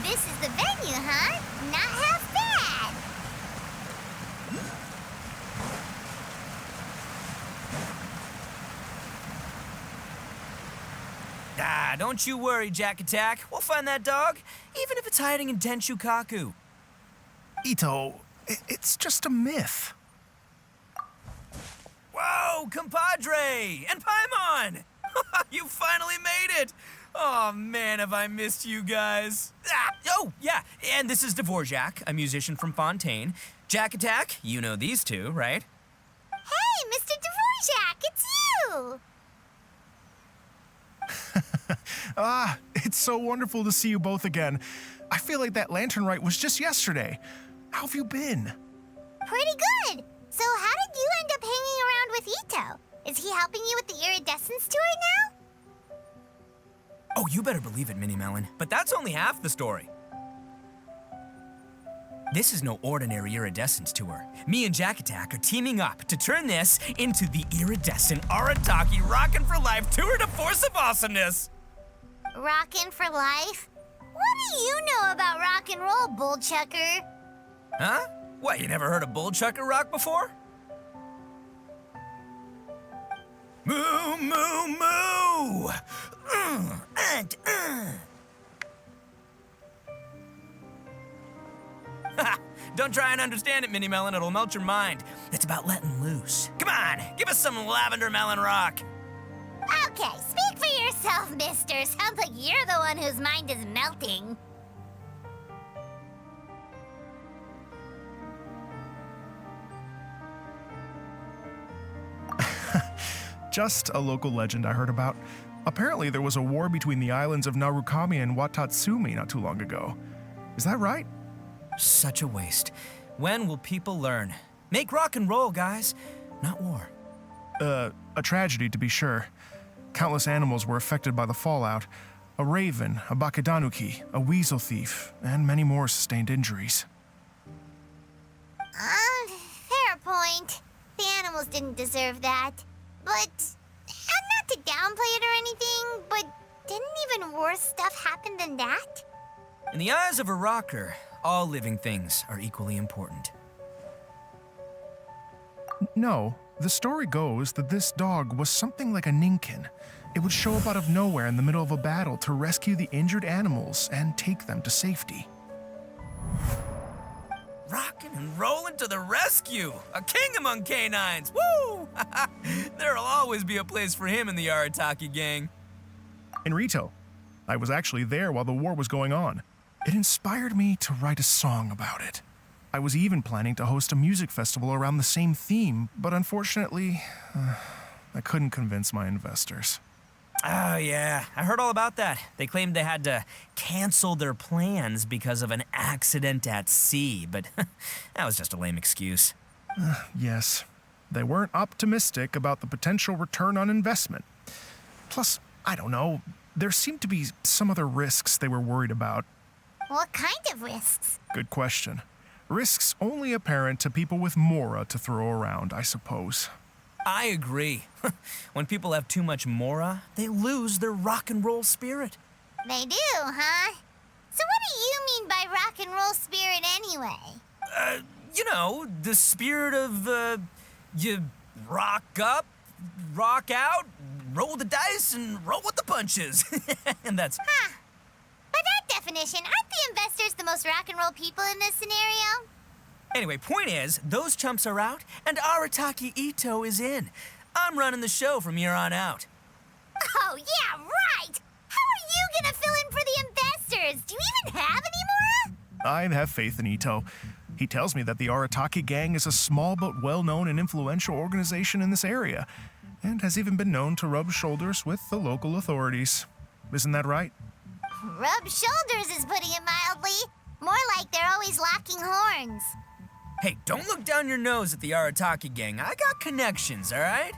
this is the venue, huh? Not half bad. Don't you worry, Jack Attack. We'll find that dog, even if it's hiding in Tenshukaku. Ito, it's just a myth. Whoa, compadre! And Paimon! You finally made it! Oh man, have I missed you guys. Oh, yeah, and this is Dvorak, a musician from Fontaine. Jack Attack, you know these two, right? Hey, Mr. Dvorak, it's you! It's so wonderful to see you both again. I feel like that lantern rite was just yesterday. How have you been? Pretty good. So how did you end up hanging around with Ito? Is he helping you with the Iridescent tour now? Oh, you better believe it, Mini Melon. But that's only half the story. This is no ordinary Iridescent tour. Me and Jack Attack are teaming up to turn this into the Iridescent Arataki Rockin' for Life Tour de Force of Awesomeness. Rockin' for life? What do you know about rock and roll, bullchucker? Huh? What, you never heard a bullchucker rock before? Moo, moo, moo! Don't try and understand it, Mini Melon. It'll melt your mind. It's about letting loose. Come on, give us some lavender melon rock. Okay, speak for yourself, mister. Sounds like you're the one whose mind is melting. Just a local legend I heard about. Apparently there was a war between the islands of Narukami and Watatsumi not too long ago. Is that right? Such a waste. When will people learn? Make rock and roll, guys, not war. A tragedy to be sure. Countless animals were affected by the fallout. A raven, a bakedanuki, a weasel thief, and many more sustained injuries. Fair point. The animals didn't deserve that. But, and not to downplay it or anything, but didn't even worse stuff happen than that? In the eyes of a rocker, all living things are equally important. No, the story goes that this dog was something like a ninkin. It would show up out of nowhere in the middle of a battle to rescue the injured animals and take them to safety. Rockin' and rollin' to the rescue! A king among canines! Woo! There'll always be a place for him in the Arataki gang. In Rito, I was actually there while the war was going on. It inspired me to write a song about it. I was even planning to host a music festival around the same theme, but unfortunately, I couldn't convince my investors. Oh, yeah. I heard all about that. They claimed they had to cancel their plans because of an accident at sea, but that was just a lame excuse. Yes, they weren't optimistic about the potential return on investment. Plus, I don't know, there seemed to be some other risks they were worried about. What kind of risks? Good question. Risks only apparent to people with mora to throw around, I suppose. I agree. When people have too much mora, they lose their rock and roll spirit. They do, huh? So what do you mean by rock and roll spirit anyway? You know, the spirit of, you rock up, rock out, roll the dice, and roll with the punches. And that's... Huh. By that definition, aren't the investors the most rock and roll people in this scenario? Anyway, point is, those chumps are out, and Arataki Ito is in. I'm running the show from here on out. Oh, yeah, right! How are you gonna fill in for the investors? Do you even have any more? I have faith in Ito. He tells me that the Arataki gang is a small but well-known and influential organization in this area, and has even been known to rub shoulders with the local authorities. Isn't that right? Rub shoulders is putting it mildly. More like they're always locking horns. Hey, don't look down your nose at the Arataki gang. I got connections, all right?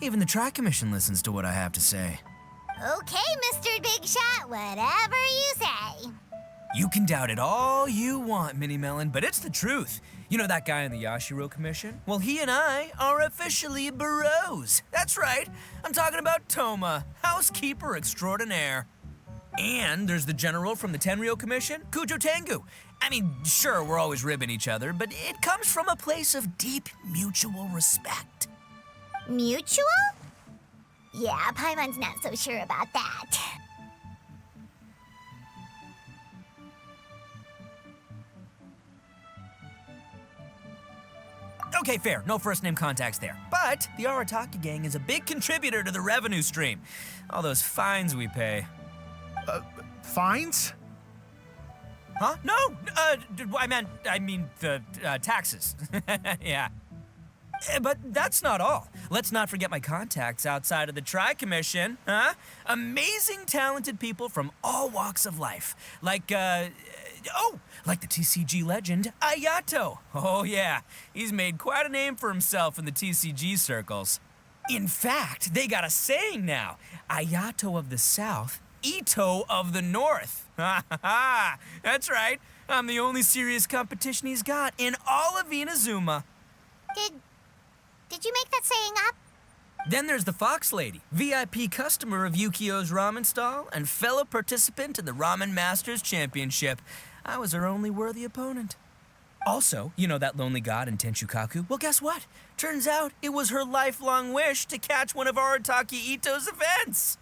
Even the Tri-Commission listens to what I have to say. Okay, Mr. Big Shot, whatever you say. You can doubt it all you want, Mini Melon, but it's the truth. You know that guy in the Yashiro Commission? Well, he and I are officially bros. That's right. I'm talking about Toma, housekeeper extraordinaire. And there's the general from the Tenryo Commission, Kujo Tengu. I mean, sure, we're always ribbing each other, but it comes from a place of deep mutual respect. Mutual? Yeah, Paimon's not so sure about that. Okay, fair. No first-name contacts there. But the Arataki gang is a big contributor to the revenue stream. All those fines we pay. Fines? Huh? No! I mean the taxes. Yeah. But that's not all. Let's not forget my contacts outside of the Tri-Commission, huh? Amazing, talented people from all walks of life. Like the TCG legend, Ayato. Oh yeah, he's made quite a name for himself in the TCG circles. In fact, they got a saying now. Ayato of the South, Ito of the North. Ha ha ha! That's right. I'm the only serious competition he's got in all of Inazuma. Did you make that saying up? Then there's the Fox Lady, VIP customer of Yukio's ramen stall and fellow participant in the Ramen Masters Championship. I was her only worthy opponent. Also, you know that lonely god in Tenshukaku? Well, guess what? Turns out it was her lifelong wish to catch one of Arataki Ito's events.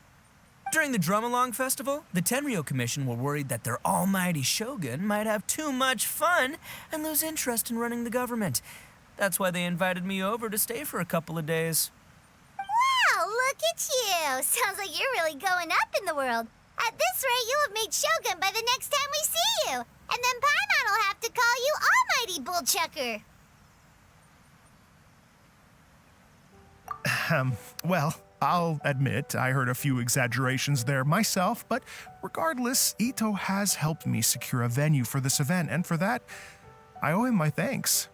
During the Drum-Along Festival, the Tenryo Commission were worried that their almighty shogun might have too much fun and lose interest in running the government. That's why they invited me over to stay for a couple of days. Wow, look at you! Sounds like you're really going up in the world. At this rate, you'll have made Shogun by the next time we see you. And then Paimon will have to call you Almighty Bullchucker. Well, I'll admit I heard a few exaggerations there myself, but regardless, Ito has helped me secure a venue for this event, and for that, I owe him my thanks.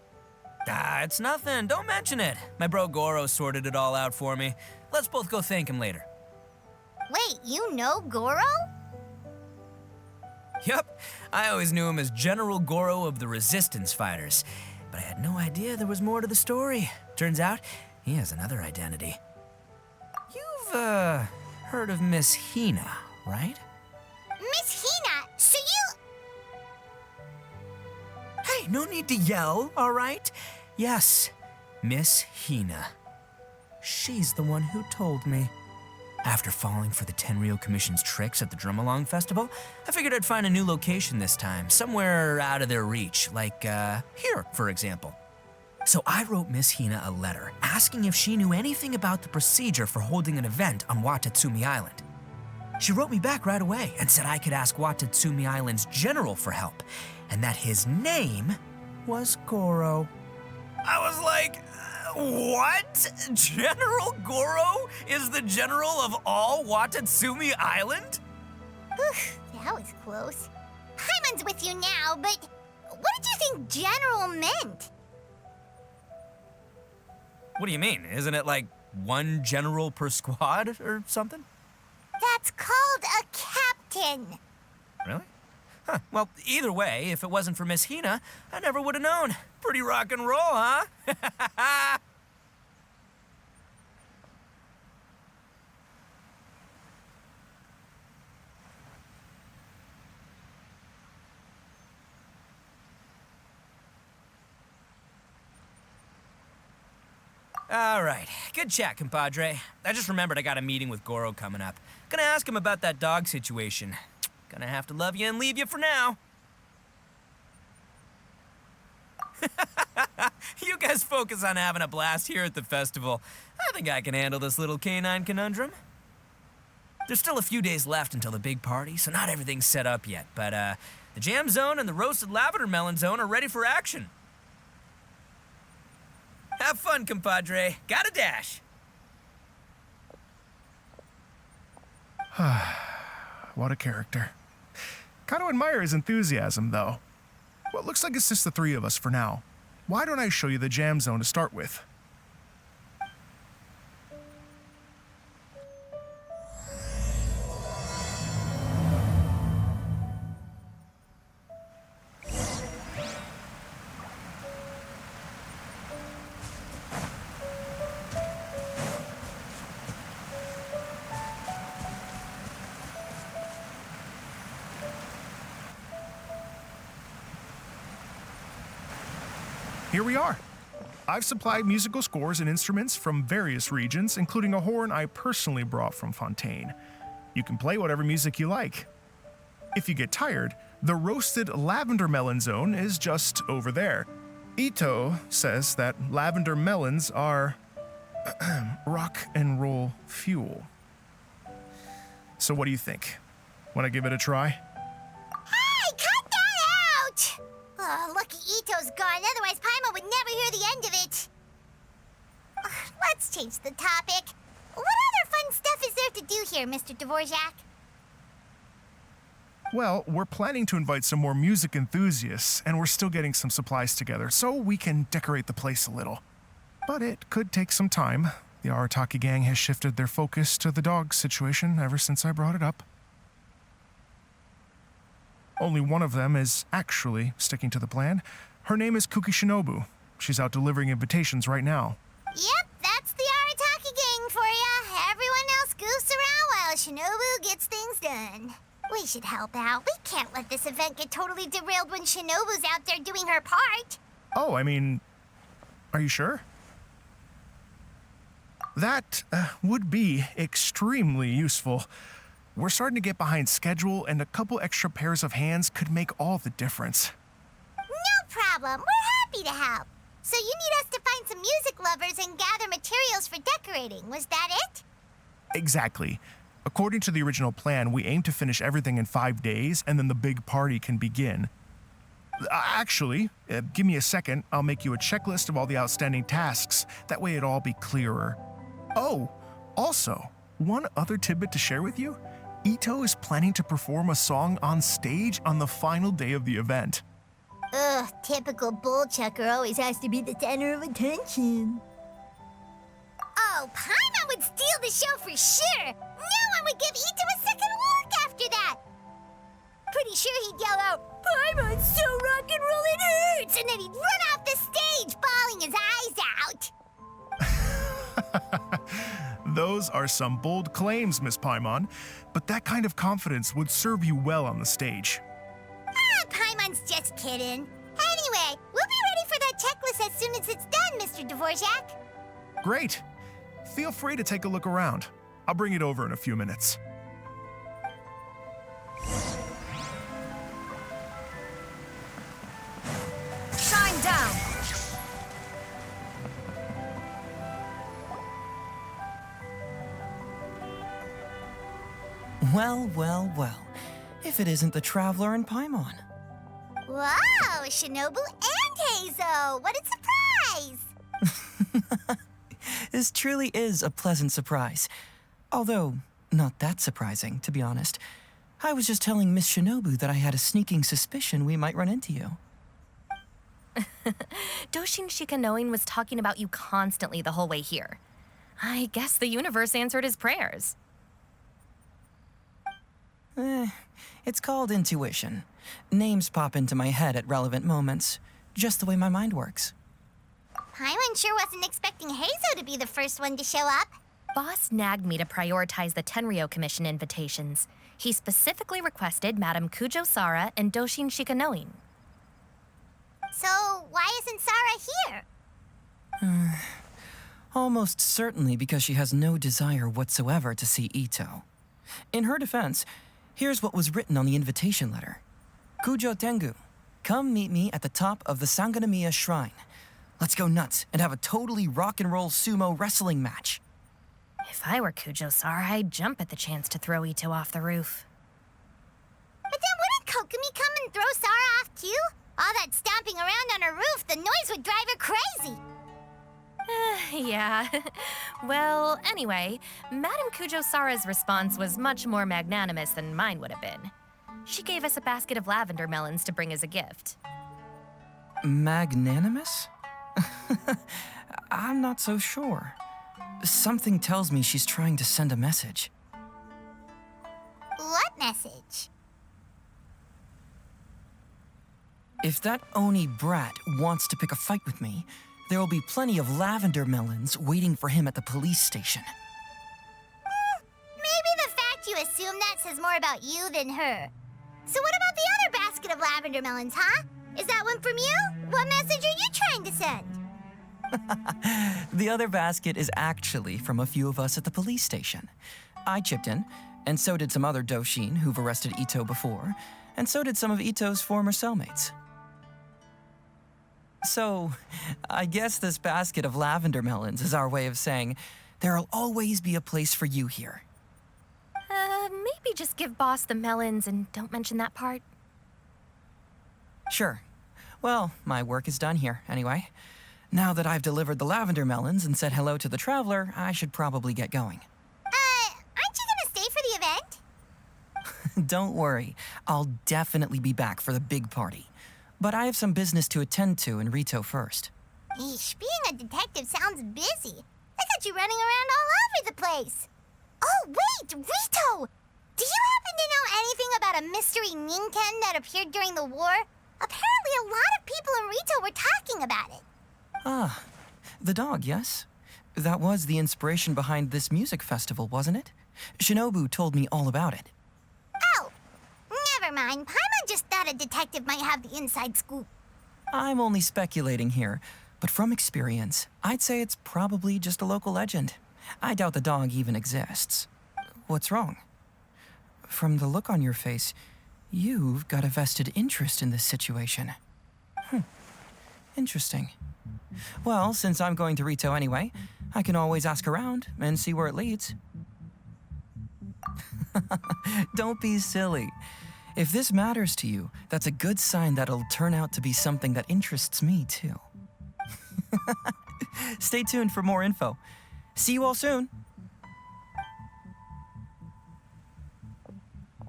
It's nothing. Don't mention it. My bro Goro sorted it all out for me. Let's both go thank him later. Wait, you know Goro? Yup. I always knew him as General Goro of the Resistance Fighters. But I had no idea there was more to the story. Turns out, he has another identity. You've, heard of Miss Hina, right? Miss Hina, so you... Hey, no need to yell, all right? Yes, Miss Hina. She's the one who told me. After falling for the Tenryo Commission's tricks at the Drum-Along Festival, I figured I'd find a new location this time, somewhere out of their reach, like, here, for example. So I wrote Miss Hina a letter, asking if she knew anything about the procedure for holding an event on Watatsumi Island. She wrote me back right away and said I could ask Watatsumi Island's general for help, and that his name was Goro. I was like, what? General Goro is the general of all Watatsumi Island? Oof, that was close. Paimon's with you now, but what did you think general meant? What do you mean? Isn't it like one general per squad or something? That's called a captain. Really? Huh. Well, either way, if it wasn't for Miss Hina, I never would have known. Pretty rock and roll, huh? All right, good chat, compadre. I just remembered I got a meeting with Goro coming up. Gonna ask him about that dog situation. Gonna have to love you and leave you for now. You guys focus on having a blast here at the festival. I think I can handle this little canine conundrum. There's still a few days left until the big party, so not everything's set up yet, but the jam zone and the roasted lavender melon zone are ready for action. Have fun, compadre. Got a dash. What a character. Kind of admire his enthusiasm, though. Well, it looks like it's just the three of us for now. Why don't I show you the jam zone to start with? here we are. I've supplied musical scores and instruments from various regions, including a horn I personally brought from Fontaine. You can play whatever music you like. If you get tired, the roasted lavender melon zone is just over there. Ito says that lavender melons are rock and roll fuel. So what do you think? Want to give it a try? Hey, cut that out! Oh, lucky Ito's gone, otherwise Paimon would never hear the end of it. Ugh, let's change the topic. What other fun stuff is there to do here, Mr. Dvorak? Well, we're planning to invite some more music enthusiasts, and we're still getting some supplies together so we can decorate the place a little. But it could take some time. The Arataki gang has shifted their focus to the dog situation ever since I brought it up. Only one of them is actually sticking to the plan. Her name is Kuki Shinobu. She's out delivering invitations right now. Yep, that's the Arataki gang for ya. Everyone else goofs around while Shinobu gets things done. We should help out. We can't let this event get totally derailed when Shinobu's out there doing her part. Oh, I mean, are you sure? That would be extremely useful. We're starting to get behind schedule, and a couple extra pairs of hands could make all the difference. No problem. We're happy to help. So you need us to find some music lovers and gather materials for decorating. Was that it? Exactly. According to the original plan, we aim to finish everything in 5 days, and then the big party can begin. Actually, give me a second. I'll make you a checklist of all the outstanding tasks. That way it'll all be clearer. Oh, also, one other tidbit to share with you. Ito is planning to perform a song on stage on the final day of the event. Ugh, typical bullchucker always has to be the center of attention. Oh, Paimon would steal the show for sure. No one would give Ito a second look after that. Pretty sure he'd yell out, "Paimon's so rock and roll it hurts!" And then he'd run off the stage, bawling his eyes out. Those are some bold claims, Miss Paimon, but that kind of confidence would serve you well on the stage. Ah, Paimon's just kidding. Anyway, we'll be ready for that checklist as soon as it's done, Mr. Dvorak. Great. Feel free to take a look around. I'll bring it over in a few minutes. Shine down! Well, well, well. If it isn't the Traveler and Paimon. Whoa, Shinobu and Heizo! What a surprise! This truly is a pleasant surprise. Although, not that surprising, to be honest. I was just telling Miss Shinobu that I had a sneaking suspicion we might run into you. Doshin Shikanoin was talking about you constantly the whole way here. I guess the universe answered his prayers. It's called intuition. Names pop into my head at relevant moments, just the way my mind works. Paimon sure wasn't expecting Heizo to be the first one to show up. Boss nagged me to prioritize the Tenryo Commission invitations. He specifically requested Madame Kujo Sara and Doshin Shikanoin. So, why isn't Sara here? Almost certainly because she has no desire whatsoever to see Ito. In her defense, here's what was written on the invitation letter. Kujo Tengu, come meet me at the top of the Sanganamiya Shrine. Let's go nuts and have a totally rock and roll sumo wrestling match. If I were Kujo Sara, I'd jump at the chance to throw Ito off the roof. But then wouldn't Kokumi come and throw Sara off too? All that stomping around on her roof, the noise would drive her crazy. Yeah. Well, anyway, Madame Kujo Sara's response was much more magnanimous than mine would have been. She gave us a basket of lavender melons to bring as a gift. Magnanimous? I'm not so sure. Something tells me she's trying to send a message. What message? If that Oni brat wants to pick a fight with me, there will be plenty of lavender melons waiting for him at the police station. Maybe the fact you assume that says more about you than her. So what about the other basket of lavender melons, huh? Is that one from you? What message are you trying to send? The other basket is actually from a few of us at the police station. I chipped in, and so did some other Doshin who've arrested Ito before, and so did some of Ito's former cellmates. So, I guess this basket of lavender melons is our way of saying, there'll always be a place for you here. Maybe just give Boss the melons and don't mention that part. Sure. Well, my work is done here, anyway. Now that I've delivered the lavender melons and said hello to the traveler, I should probably get going. Aren't you gonna stay for the event? Don't worry, I'll definitely be back for the big party. But I have some business to attend to in Rito first. Eesh, being a detective sounds busy. I got you running around all over the place. Oh, wait, Rito! Do you happen to know anything about a mystery Ninken that appeared during the war? Apparently a lot of people in Rito were talking about it. Ah, the dog, yes? That was the inspiration behind this music festival, wasn't it? Shinobu told me all about it. Oh, never mind. Paimon just thought a detective might have the inside scoop. I'm only speculating here, but from experience, I'd say it's probably just a local legend. I doubt the dog even exists. What's wrong? From the look on your face, you've got a vested interest in this situation. Interesting. Well, since I'm going to Rito anyway, I can always ask around and see where it leads. Don't be silly. If this matters to you, that's a good sign that it'll turn out to be something that interests me too. Stay tuned for more info. See you all soon.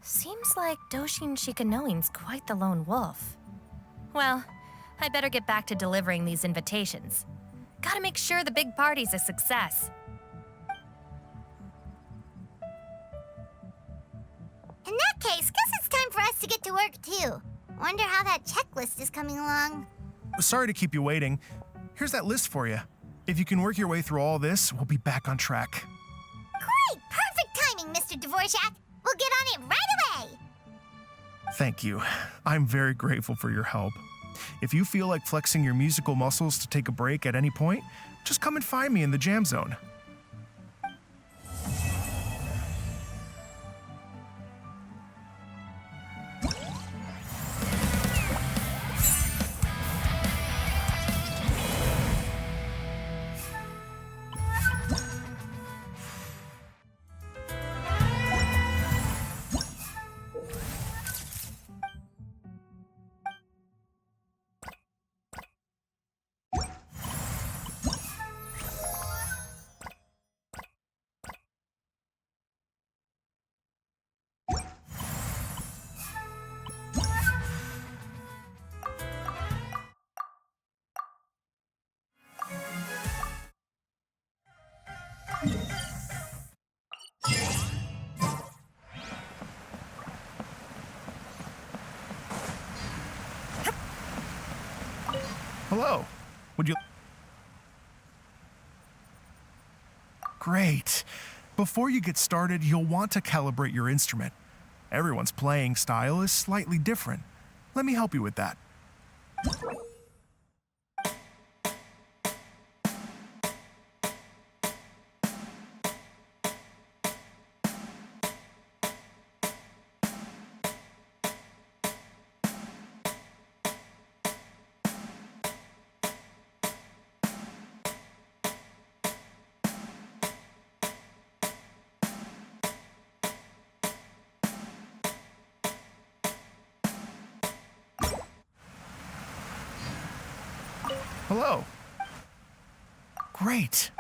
Seems like Doshin Shikanoin's quite the lone wolf. Well, I better get back to delivering these invitations. Gotta make sure the big party's a success. In that case, guess it's time for us to get to work too. Wonder how that checklist is coming along. Sorry to keep you waiting. Here's that list for you. If you can work your way through all this, we'll be back on track. Great! Perfect timing, Mr. Dvorak! We'll get on it right away! Thank you. I'm very grateful for your help. If you feel like flexing your musical muscles to take a break at any point, just come and find me in the jam zone. Hello. Would you... Great. Before you get started, you'll want to calibrate your instrument. Everyone's playing style is slightly different. Let me help you with that. Hello. Great.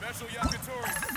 Special Yakitori.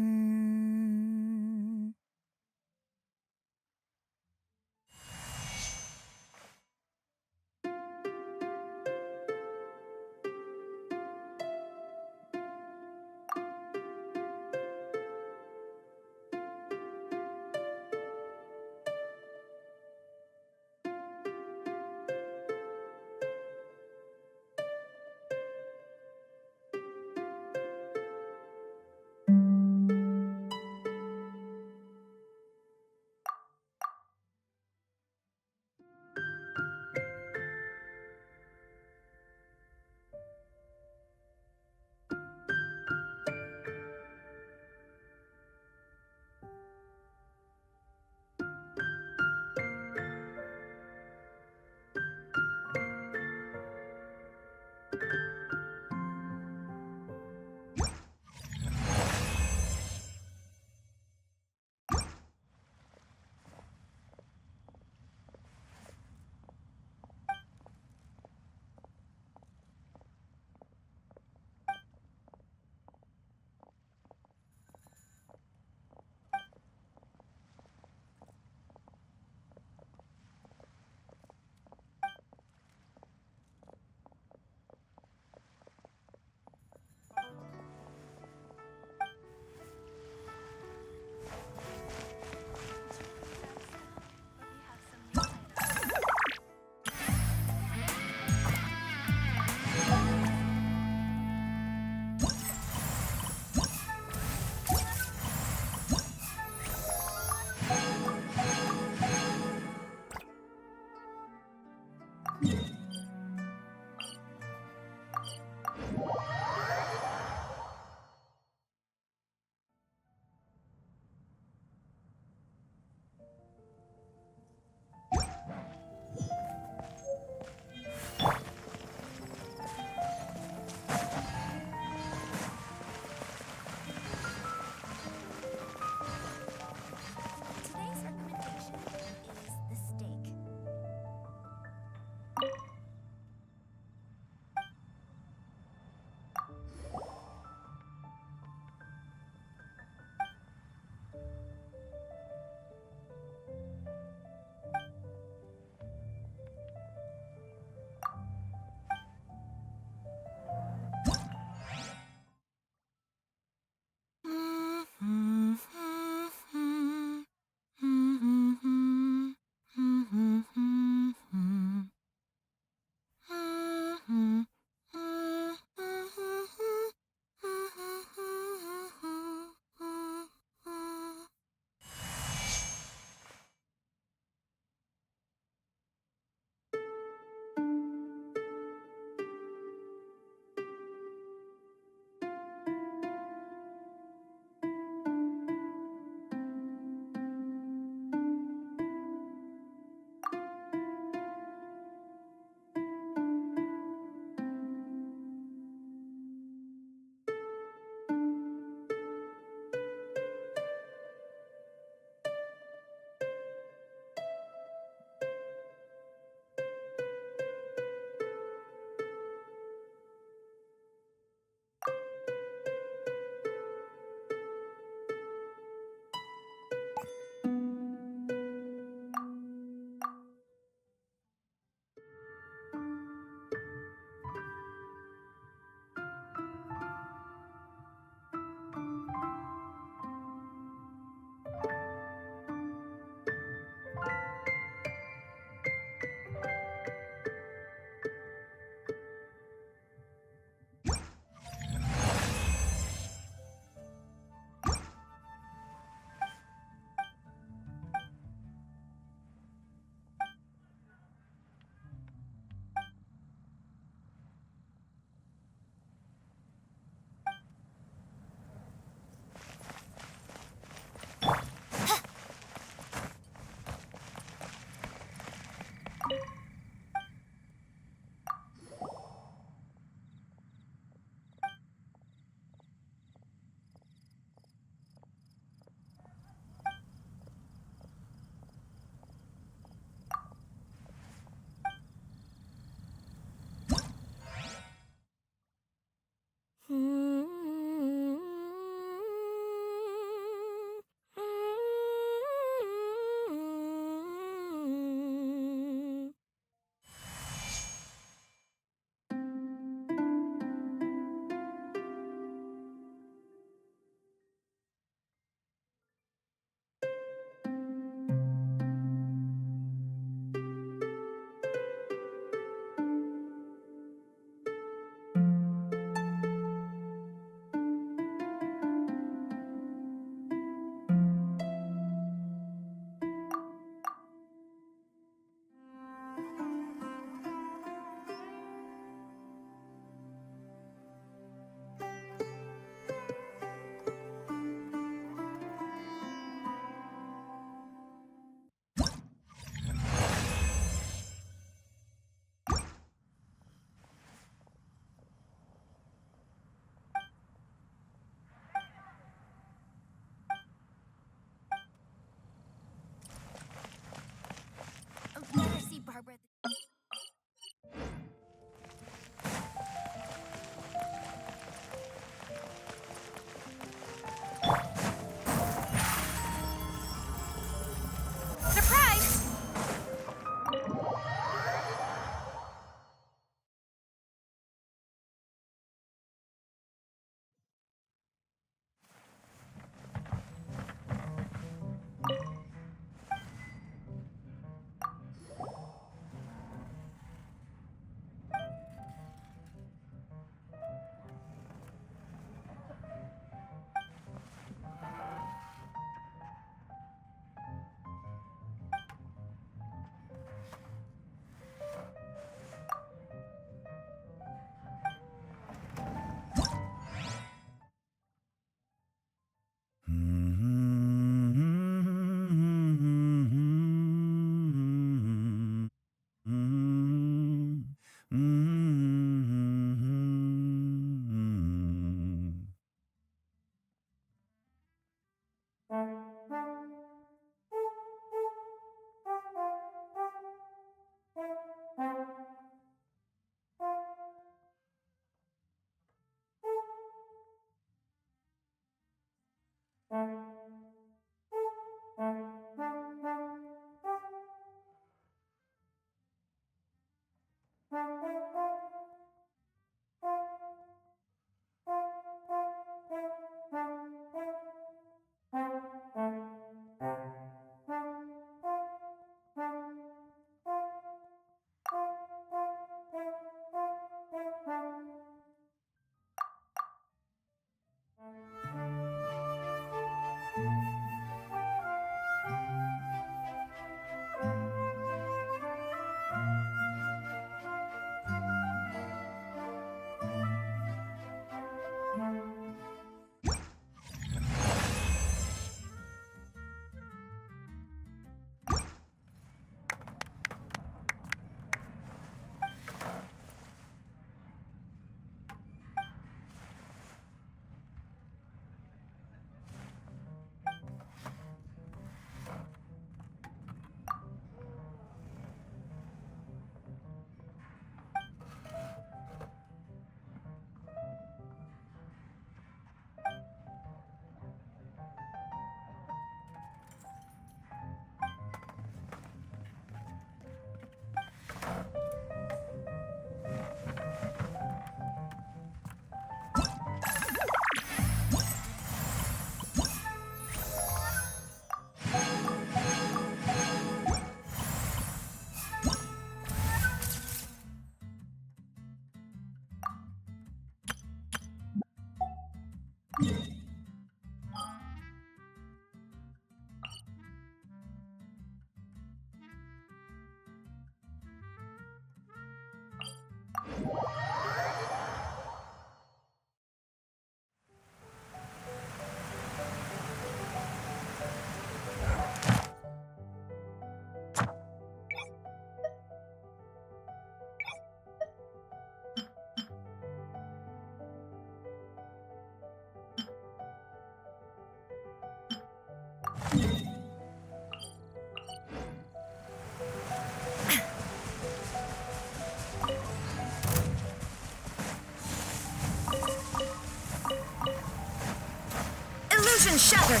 Illusion shattered!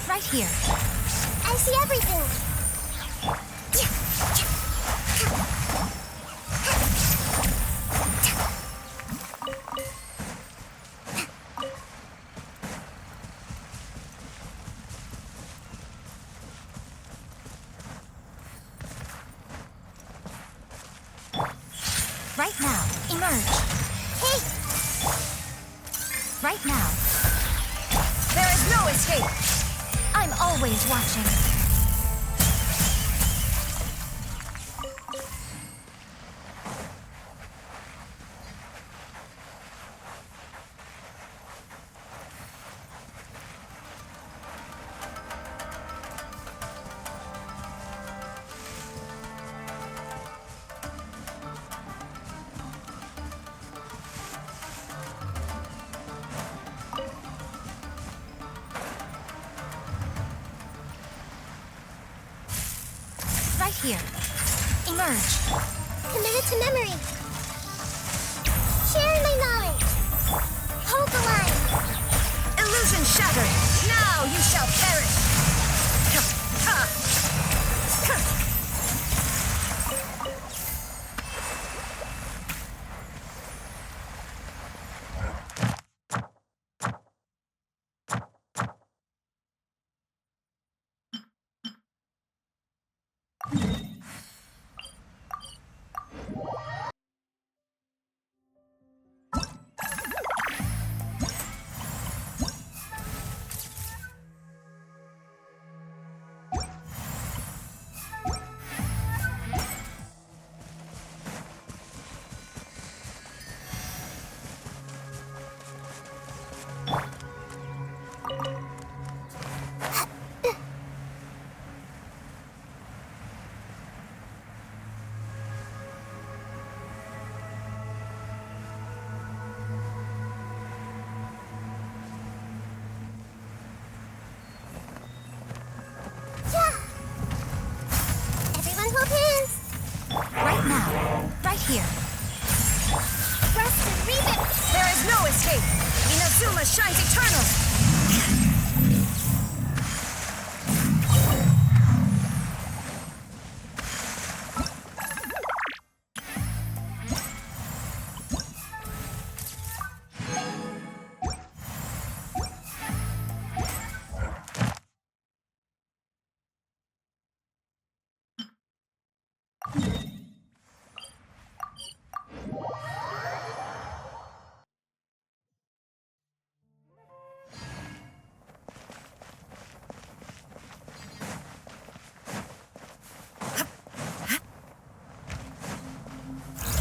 Right here. I see everything. Right now, emerge. Hey, Right now. There is no escape. I'm always watching. Right here. Emerge. committed to memory. Sharing my knowledge. Hold the line. Illusion shattered. Now you shall perish. Everyone hold hands. Right now. Right here. Rest and rebuild. There is no escape. Inazuma shines eternal.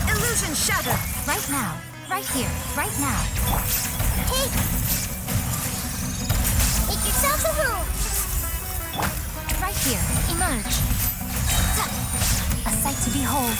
Illusion shattered. Right now. Right here. Right now. Hey! Make yourselves a home. Right here. Emerge. A sight to behold.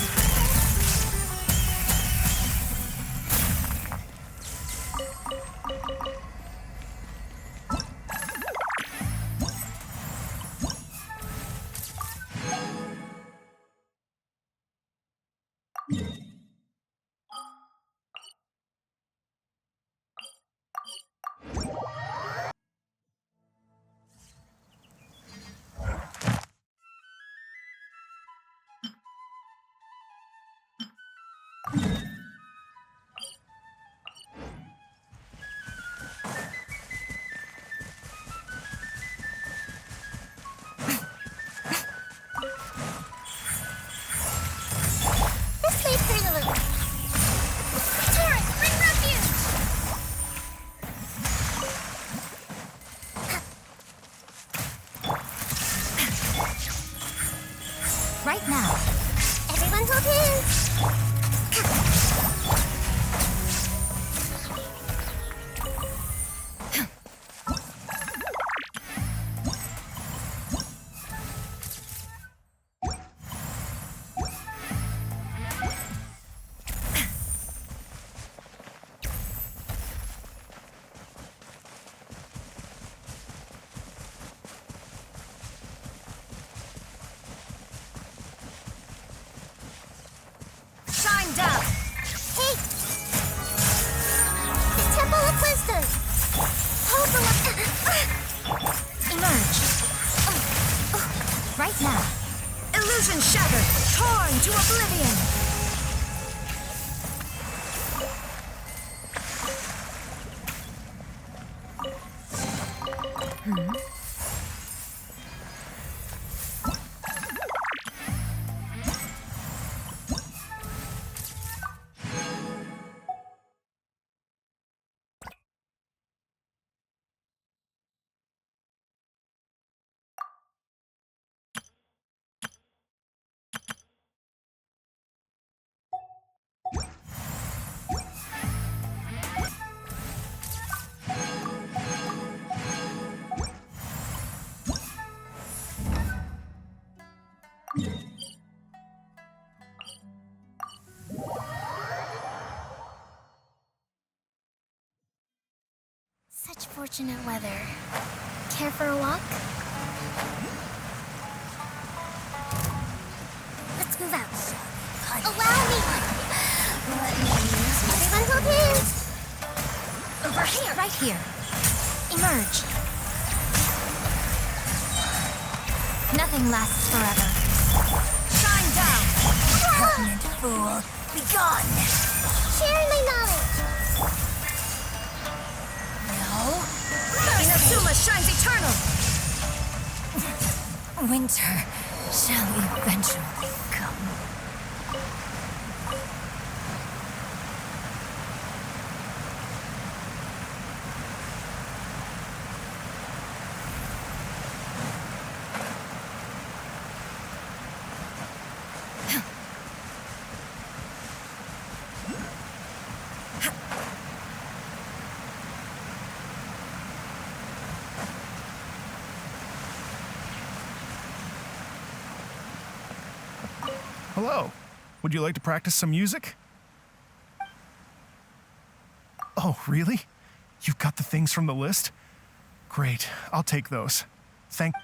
Torn to oblivion! Such fortunate weather. Care for a walk? Let's move out. Allow me! Everyone hold hands! Over here, right here. Emerge. Nothing lasts forever. Shine down! Repugnant fool, be gone! Sharing my knowledge. No. Inazuma shines eternal! Winter shall eventually come. Hello. Would you like to practice some music? Oh, really? You've got the things from the list? Great. I'll take those. Thank...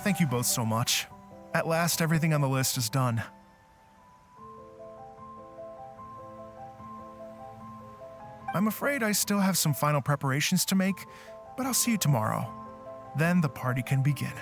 Thank you both so much. At last, everything on the list is done. I'm afraid I still have some final preparations to make, but I'll see you tomorrow. Then the party can begin.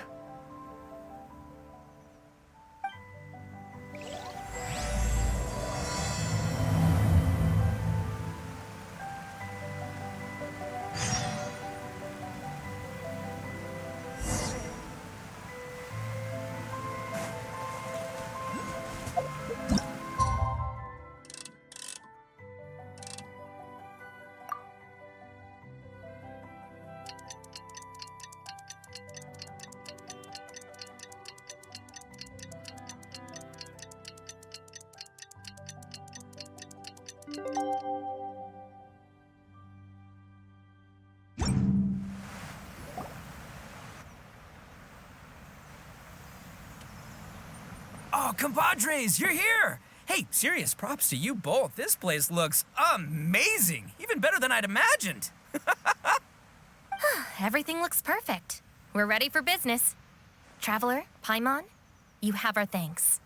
Oh, compadres, you're here! Hey, serious props to you both. This place looks amazing. Even better than I'd imagined. Everything looks perfect. We're ready for business. Traveler, Paimon, you have our thanks.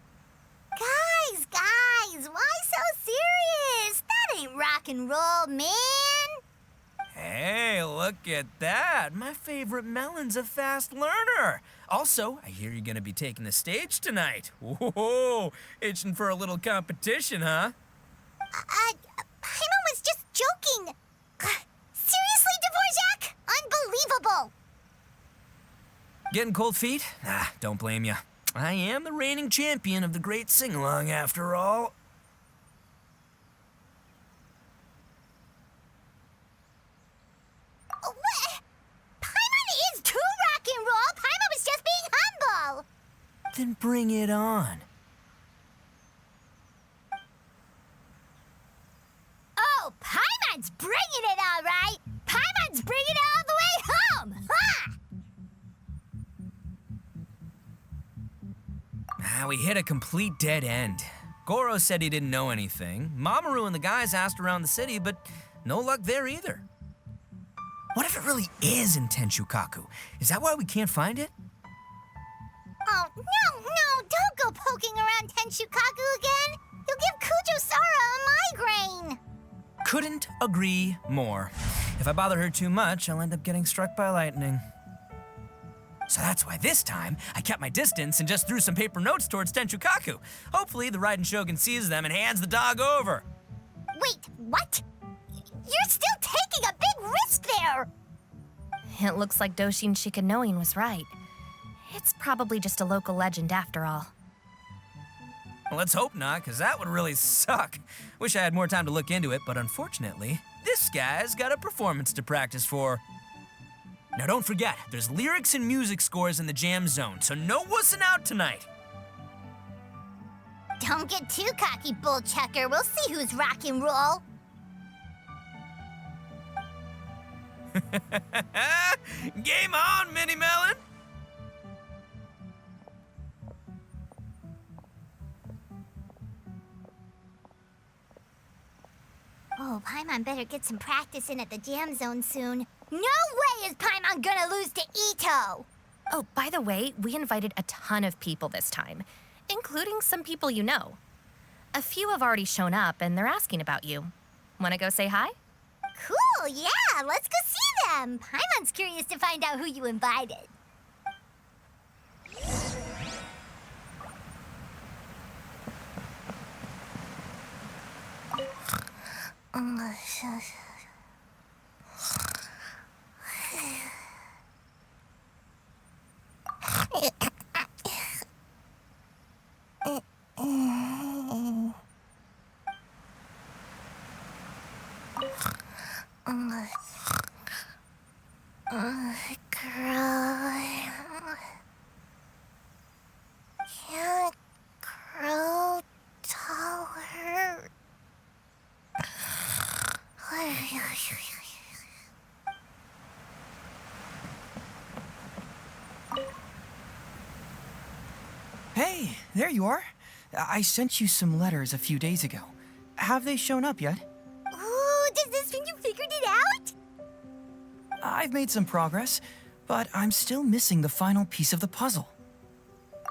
Guys, why so serious? That ain't rock and roll, man. Hey, look at that. My favorite melon's a fast learner. Also, I hear you're gonna be taking the stage tonight. Whoa, itching for a little competition, huh? Paimon was just joking. Seriously, Dvorak? Unbelievable. Getting cold feet? Ah, don't blame ya. I am the reigning champion of the great sing-along after all. Paimon is too rock and roll. Paimon was just being humble. Then bring it on. Oh, Paimon's bringing it all right. Paimon's bringing it all the way home. Ha! We hit a complete dead end. Goro said he didn't know anything. Mamoru and the guys asked around the city, but no luck there either. What if it really is in Tenshukaku? Is that why we can't find it? Oh, no, don't go poking around Tenshukaku again. You'll give Kujo-Sara a migraine. Couldn't agree more. If I bother her too much, I'll end up getting struck by lightning. So that's why this time, I kept my distance and just threw some paper notes towards Tenshukaku. Hopefully, the Raiden Shogun sees them and hands the dog over. Wait, what? You're still taking a big risk there. It looks like Doshin Shikanoin was right. It's probably just a local legend after all. Well, let's hope not, because that would really suck. Wish I had more time to look into it, but unfortunately, this guy's got a performance to practice for. Now don't forget, there's lyrics and music scores in the jam zone, so no wussing out tonight. Don't get too cocky, bullchucker. We'll see who's rock and roll. Game on, Mini Melon! Oh, Paimon better get some practice in at the jam zone soon. No way is Paimon gonna lose to Ito! Oh, by the way, we invited a ton of people this time, including some people you know. A few have already shown up, and they're asking about you. Wanna go say hi? Cool, yeah, let's go see them. Paimon's curious to find out who you invited. Can't grow taller. Hey, there you are. I sent you some letters a few days ago. Have they shown up yet? Ooh, does this mean you figured it out? I've made some progress, but I'm still missing the final piece of the puzzle.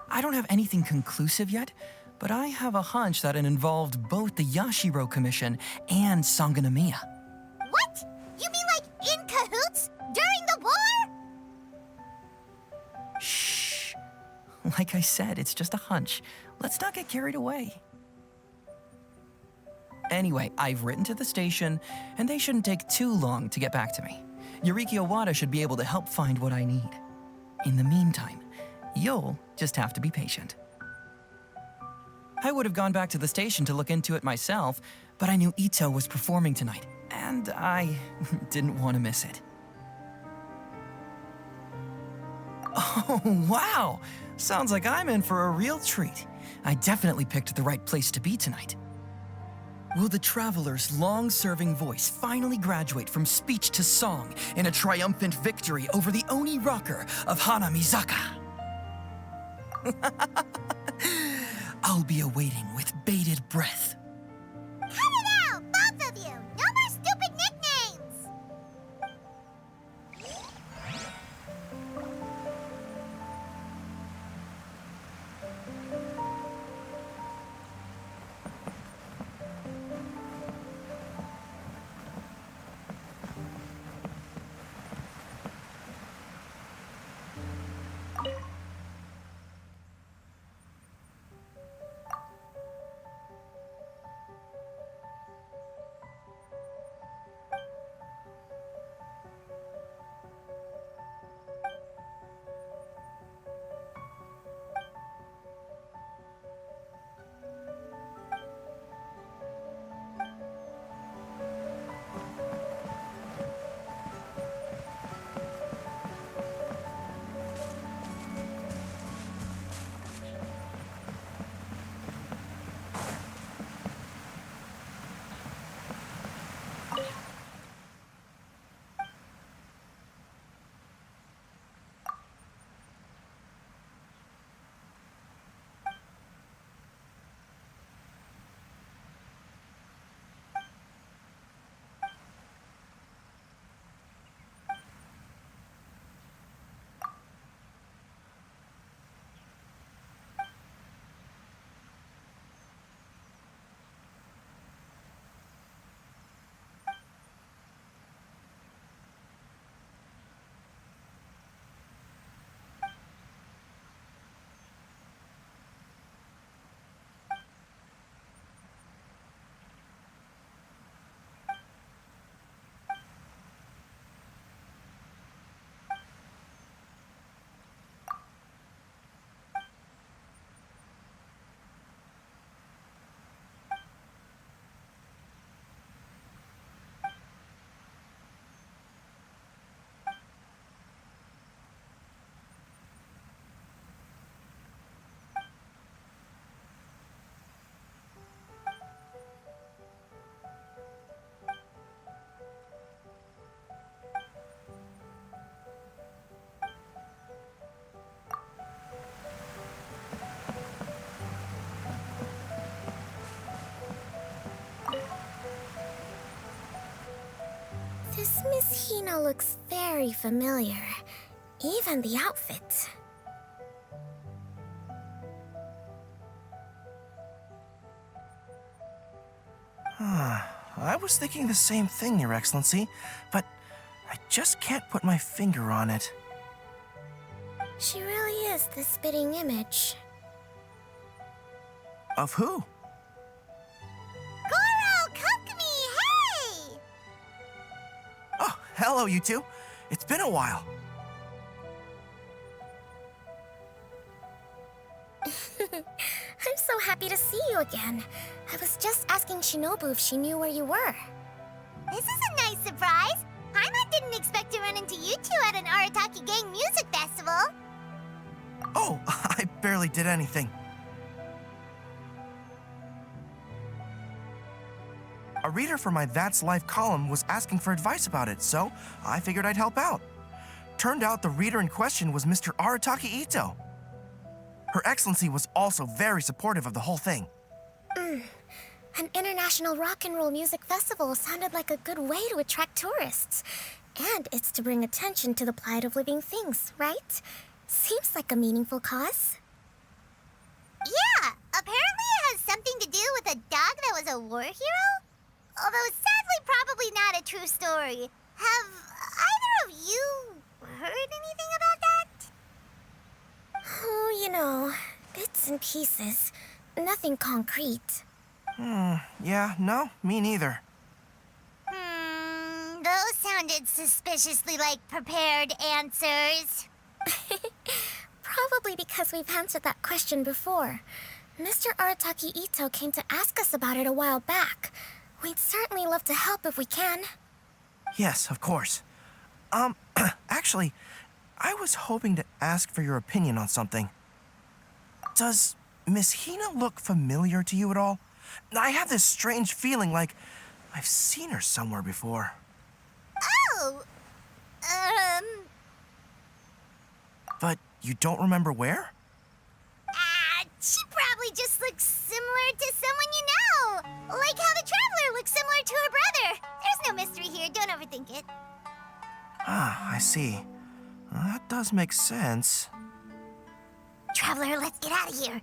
I don't have anything conclusive yet, but I have a hunch that it involved both the Yashiro Commission and Sangonomiya. What? You mean like in cahoots? During the war? Shh. Like I said, it's just a hunch. Let's not get carried away. Anyway, I've written to the station, and they shouldn't take too long to get back to me. Yuriki Owada should be able to help find what I need. In the meantime, you'll just have to be patient. I would have gone back to the station to look into it myself, but I knew Ito was performing tonight, and I didn't want to miss it. Oh, wow! Sounds like I'm in for a real treat. I definitely picked the right place to be tonight. Will the traveler's long-serving voice finally graduate from speech to song in a triumphant victory over the Oni rocker of Hanamizaka? I'll be awaiting with bated breath. Cut it out, both of you! No more stupid nicknames! Miss Hina looks very familiar. Even the outfit. I was thinking the same thing, Your Excellency, but I just can't put my finger on it. She really is the spitting image. Of who? Goro, Kokumi, hey! Oh, hello, you two. It's been a while. I'm so happy to see you again. I was just asking Shinobu if she knew where you were. This is a nice surprise. Paimon didn't expect to run into you two at an Arataki Gang music festival. Oh, I barely did anything. A reader for my That's Life column was asking for advice about it, so I figured I'd help out. Turned out the reader in question was Mr. Arataki Ito. Her Excellency was also very supportive of the whole thing. An international rock and roll music festival sounded like a good way to attract tourists. And it's to bring attention to the plight of living things, right? Seems like a meaningful cause. Yeah, apparently it has something to do with a dog that was a war hero? Although sadly probably not a true story. Have either of you heard anything about that? Oh, you know, bits and pieces. Nothing concrete. Yeah, no, me neither. Those sounded suspiciously like prepared answers. Probably because we've answered that question before. Mr. Arataki Ito came to ask us about it a while back. We'd certainly love to help if we can. Yes, of course. Actually, I was hoping to ask for your opinion on something. Does Miss Hina look familiar to you at all? I have this strange feeling like I've seen her somewhere before. Oh! But you don't remember where? She probably just looks similar to someone you know. Like how the Traveler looks similar to her brother. There's no mystery here, don't overthink it. Ah, I see. That does make sense. Traveler, let's get out of here.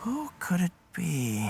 Who could it be?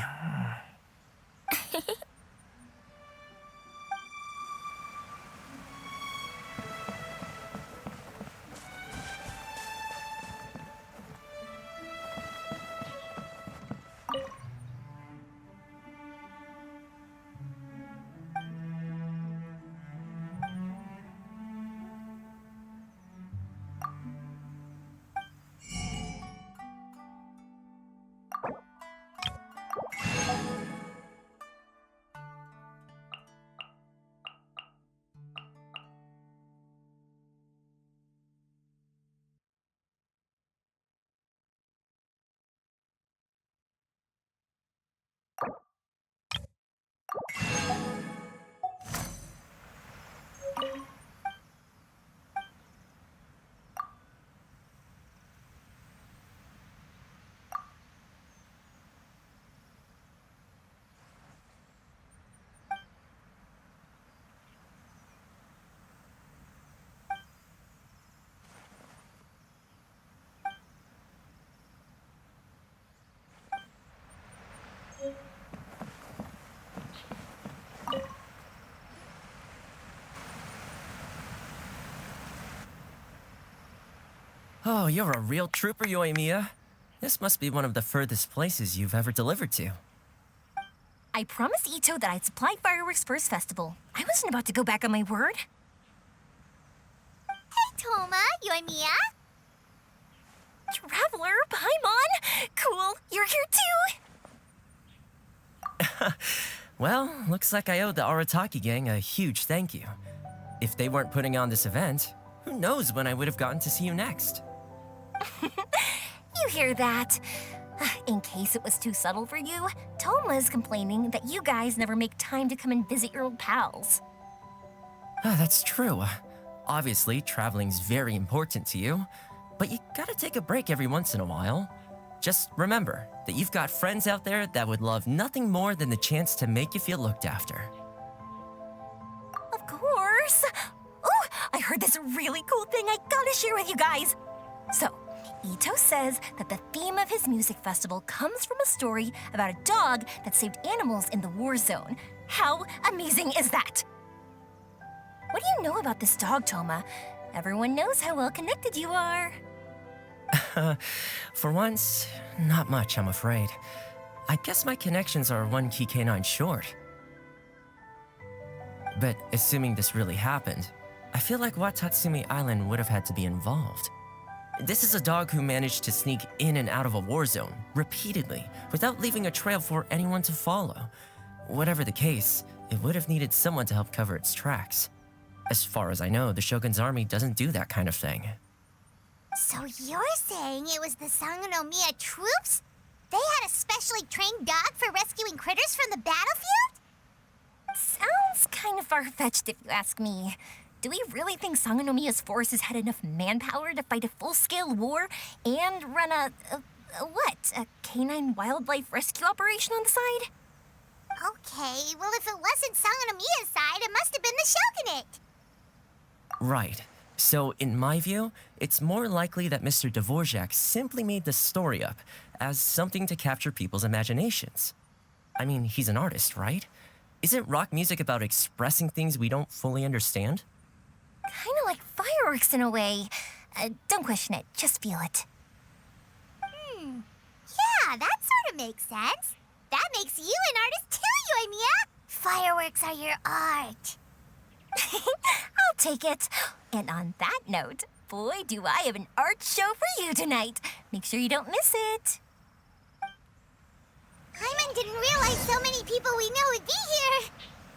Oh, you're a real trooper, Yoimiya. This must be one of the furthest places you've ever delivered to. I promised Ito that I'd supply fireworks for his festival. I wasn't about to go back on my word. Hey, Toma, Yoimiya. Traveler, Paimon! Cool, you're here too! Well, looks like I owe the Arataki gang a huge thank you. If they weren't putting on this event, who knows when I would have gotten to see you next. You hear that? In case it was too subtle for you, Toma's complaining that you guys never make time to come and visit your old pals. That's true. Obviously, traveling's very important to you, But you gotta take a break every once in a while. Just remember that you've got friends out there that would love nothing more than the chance to make you feel looked after. Of course. Oh, I heard this really cool thing I gotta share with you guys. So, Ito says that the theme of his music festival comes from a story about a dog that saved animals in the war zone. How amazing is that? What do you know about this dog, Toma? Everyone knows how well connected you are. For once, not much, I'm afraid. I guess my connections are one key canine short. But assuming this really happened, I feel like Watatsumi Island would have had to be involved. This is a dog who managed to sneak in and out of a war zone repeatedly without leaving a trail for anyone to follow. Whatever the case, it would have needed someone to help cover its tracks. As far as I know, the Shogun's army doesn't do that kind of thing. So you're saying it was the Sangonomiya troops? They had a specially trained dog for rescuing critters from the battlefield? Sounds kind of far-fetched if you ask me. Do we really think Sangonomiya's forces had enough manpower to fight a full-scale war and run a canine wildlife rescue operation on the side? Okay, well if it wasn't Sangonomiya's side, it must have been the Shogunate. Right. So, in my view, it's more likely that Mr. Dvorak simply made the story up as something to capture people's imaginations. I mean, he's an artist, right? Isn't rock music about expressing things we don't fully understand? Kind of like fireworks in a way. Don't question it, just feel it. Yeah, that sort of makes sense. That makes you an artist too, Yoimiya. Fireworks are your art. I'll take it. And on that note, boy, do I have an art show for you tonight. Make sure you don't miss it. Paimon didn't realize so many people we know would be here.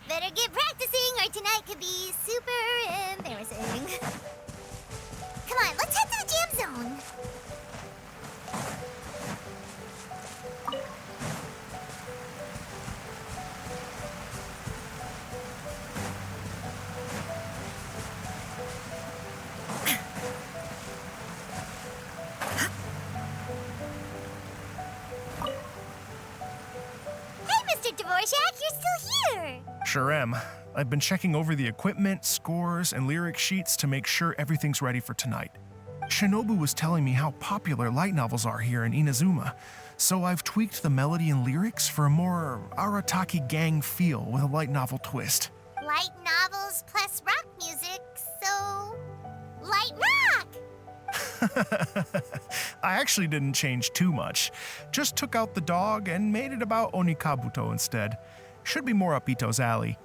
Better get practicing or tonight could be super embarrassing. Come on, let's head to the jam zone. Dvorak, you're still here! Sure am. I've been checking over the equipment, scores, and lyric sheets to make sure everything's ready for tonight. Shinobu was telling me how popular light novels are here in Inazuma, so I've tweaked the melody and lyrics for a more Arataki gang feel with a light novel twist. Light novels plus rock music, so... light rock! I actually didn't change too much. Just took out the dog and made it about Onikabuto instead. Should be more up Ito's alley.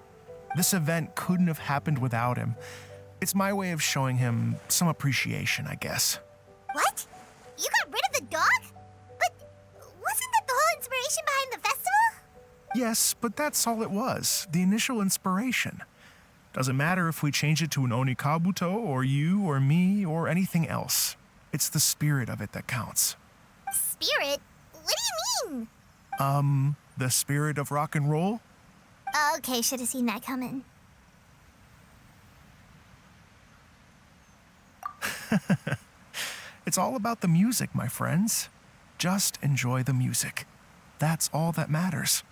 This event couldn't have happened without him. It's my way of showing him some appreciation, I guess. What? You got rid of the dog? But wasn't that the whole inspiration behind the festival? Yes, but that's all it was. The initial inspiration. Doesn't matter if we change it to an Onikabuto, or you, or me, or anything else. It's the spirit of it that counts. Spirit? What do you mean? The spirit of rock and roll? Okay, should have seen that coming. It's all about the music, my friends. Just enjoy the music. That's all that matters.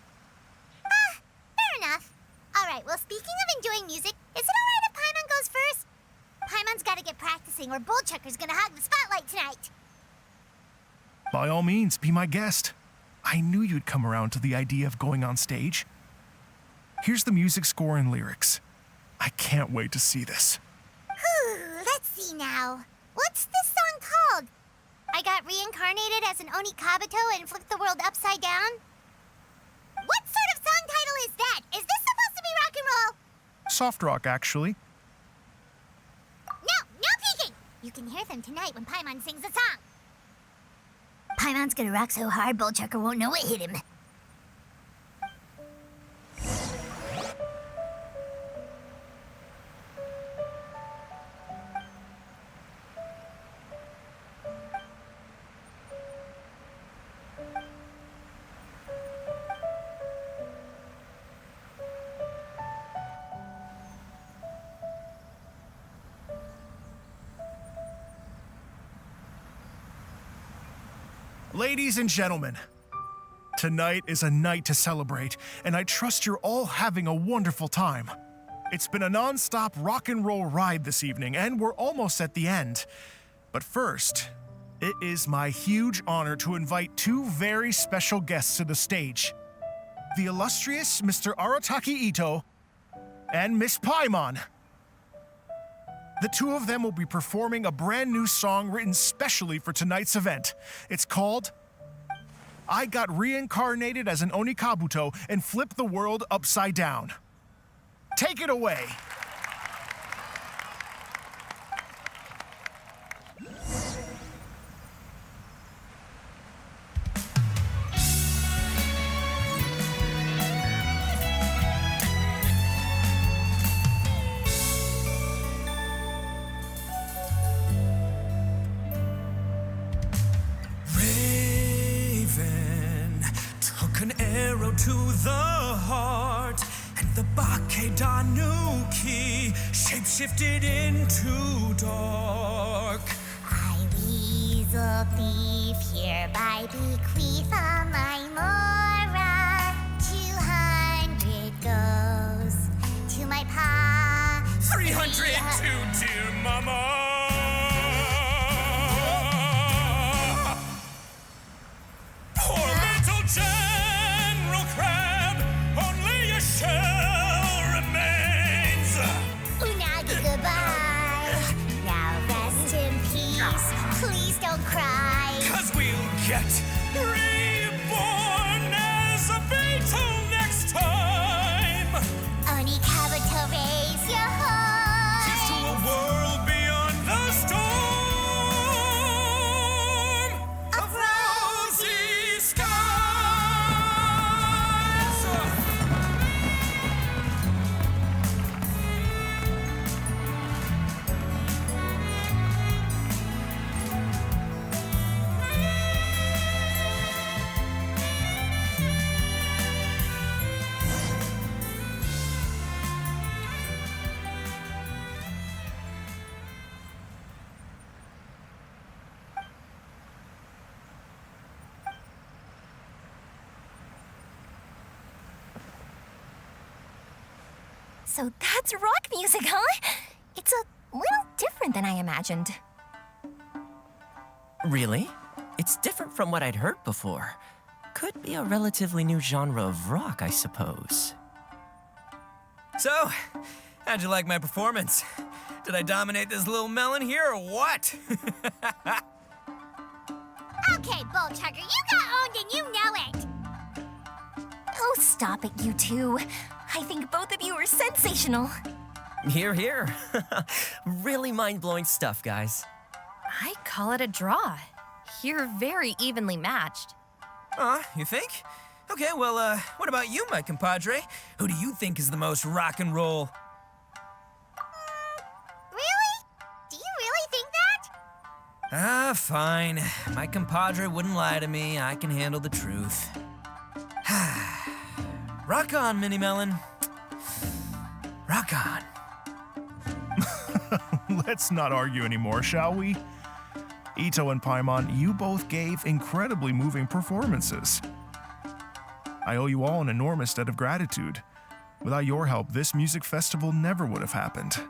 Fair enough. Alright, well, speaking of enjoying music, is it alright if Paimon goes first? Paimon's gotta get practicing or Bullchucker's gonna hog the spotlight tonight. By all means, be my guest. I knew you'd come around to the idea of going on stage. Here's the music score and lyrics. I can't wait to see this. Let's see now. What's this song called? I got reincarnated as an Onikabuto and flipped the world upside down? What sort of song title is that? Is this supposed to be rock and roll? Soft rock, actually. No peeking! You can hear them tonight when Paimon sings the song. Paimon's gonna rock so hard, Bullchucker won't know what hit him. Ladies and gentlemen, tonight is a night to celebrate, and I trust you're all having a wonderful time. It's been a non-stop rock and roll ride this evening, and we're almost at the end. But first, it is my huge honor to invite two very special guests to the stage. The illustrious Mr. Arataki Ito and Miss Paimon. The two of them will be performing a brand new song written specially for tonight's event. It's called I Got Reincarnated as an Onikabuto and Flipped the World Upside Down. Take it away. An arrow to the heart, and the Bakedanuki shapeshifted into dark. I weasel thief hereby bequeath all my mora. 200 goes to my pa. 300 to dear mama. Poor little General Crab, only a shell remains. Unagi, goodbye. Now rest in peace. Please don't cry. 'Cause we'll get reborn as a beetle next time. Onikabuto, raise your horn. Here's to a world beyond the storm of rosy skies. So that's rock music, huh? It's a little different than I imagined. Really? It's different from what I'd heard before. Could be a relatively new genre of rock, I suppose. So, how'd you like my performance? Did I dominate this little melon here or what? Okay, Bullchucker, you got owned and you know it. Oh, stop it, you two. I think both of you are sensational. Here, here. Really mind-blowing stuff, guys. I call it a draw. You're very evenly matched. You think? Okay, well, what about you, my compadre? Who do you think is the most rock and roll? Really? Do you really think that? Fine. My compadre wouldn't lie to me. I can handle the truth. Rock on, Mini Melon. Rock on. Let's not argue anymore, shall we? Ito and Paimon, you both gave incredibly moving performances. I owe you all an enormous debt of gratitude. Without your help, this music festival never would have happened.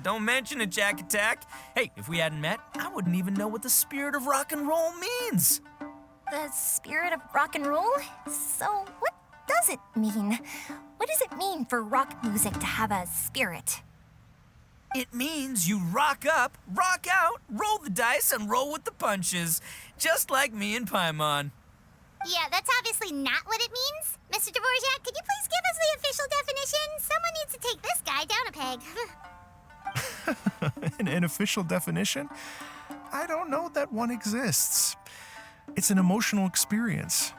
Don't mention it, Jack Attack. Hey, if we hadn't met, I wouldn't even know what the spirit of rock and roll means. The spirit of rock and roll? So what does it mean? What does it mean for rock music to have a spirit? It means you rock up, rock out, roll the dice, and roll with the punches. Just like me and Paimon. Yeah, that's obviously not what it means. Mr. Dvorak, could you please give us the official definition? Someone needs to take this guy down a peg. An official definition? I don't know that one exists. It's an emotional experience,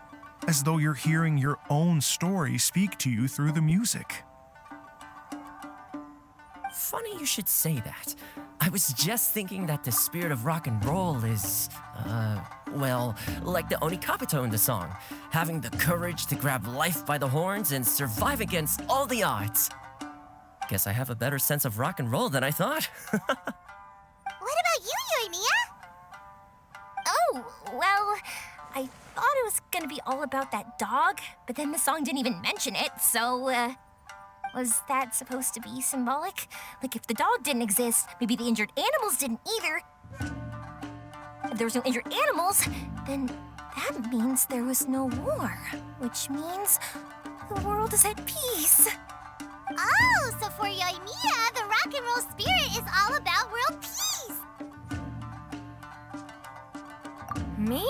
as though you're hearing your own story speak to you through the music. Funny you should say that. I was just thinking that the spirit of rock and roll is, well, like the Onikabuto in the song. Having the courage to grab life by the horns and survive against all the odds. Guess I have a better sense of rock and roll than I thought. What about you, Yoimiya? Oh, Well, I thought it was gonna be all about that dog, but then the song didn't even mention it, so, was that supposed to be symbolic? Like, if the dog didn't exist, maybe the injured animals didn't either. If there was no injured animals, then that means there was no war, which means the world is at peace. Oh, so for Yoimiya, the rock and roll spirit is all about world peace. Me?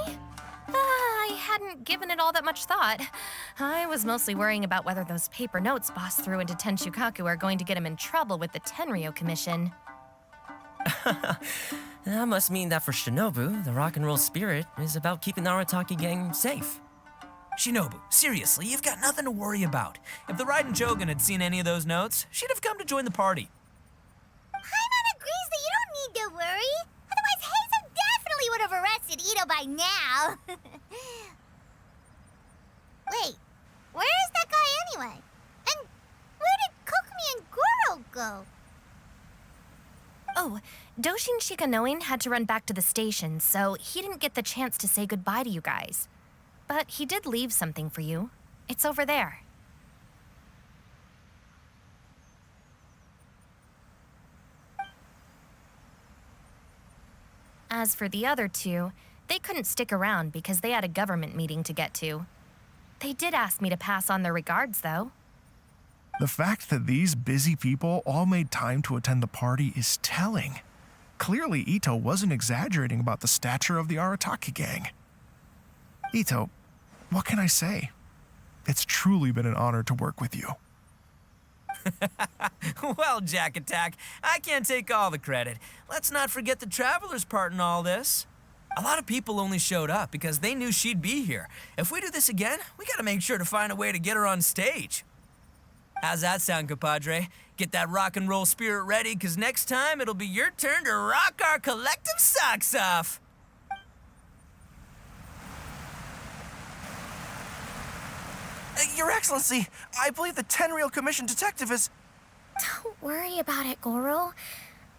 I hadn't given it all that much thought. I was mostly worrying about whether those paper notes Boss threw into Tenshukaku are going to get him in trouble with the Tenryo Commission. That must mean that for Shinobu, the rock and roll spirit is about keeping the Arataki gang safe. Shinobu, seriously, you've got nothing to worry about. If the Raiden Shogun had seen any of those notes, she'd have come to join the party. Paimon agrees that you don't need to worry. Otherwise, Heizo definitely would have arrested Ito by now. Wait, where is that guy anyway? And where did Kokumi and Goro go? Oh, Doshin Shikanoin had to run back to the station, so he didn't get the chance to say goodbye to you guys. But he did leave something for you. It's over there. As for the other two, they couldn't stick around because they had a government meeting to get to. They did ask me to pass on their regards, though. The fact that these busy people all made time to attend the party is telling. Clearly, Ito wasn't exaggerating about the stature of the Arataki gang. Ito, what can I say? It's truly been an honor to work with you. Well, Jack Attack, I can't take all the credit. Let's not forget the Traveler's part in all this. A lot of people only showed up because they knew she'd be here. If we do this again, we gotta make sure to find a way to get her on stage. How's that sound, compadre? Get that rock and roll spirit ready, because next time it'll be your turn to rock our collective socks off. Your Excellency, I believe the Tenryo Commission detective is... Don't worry about it, Goro.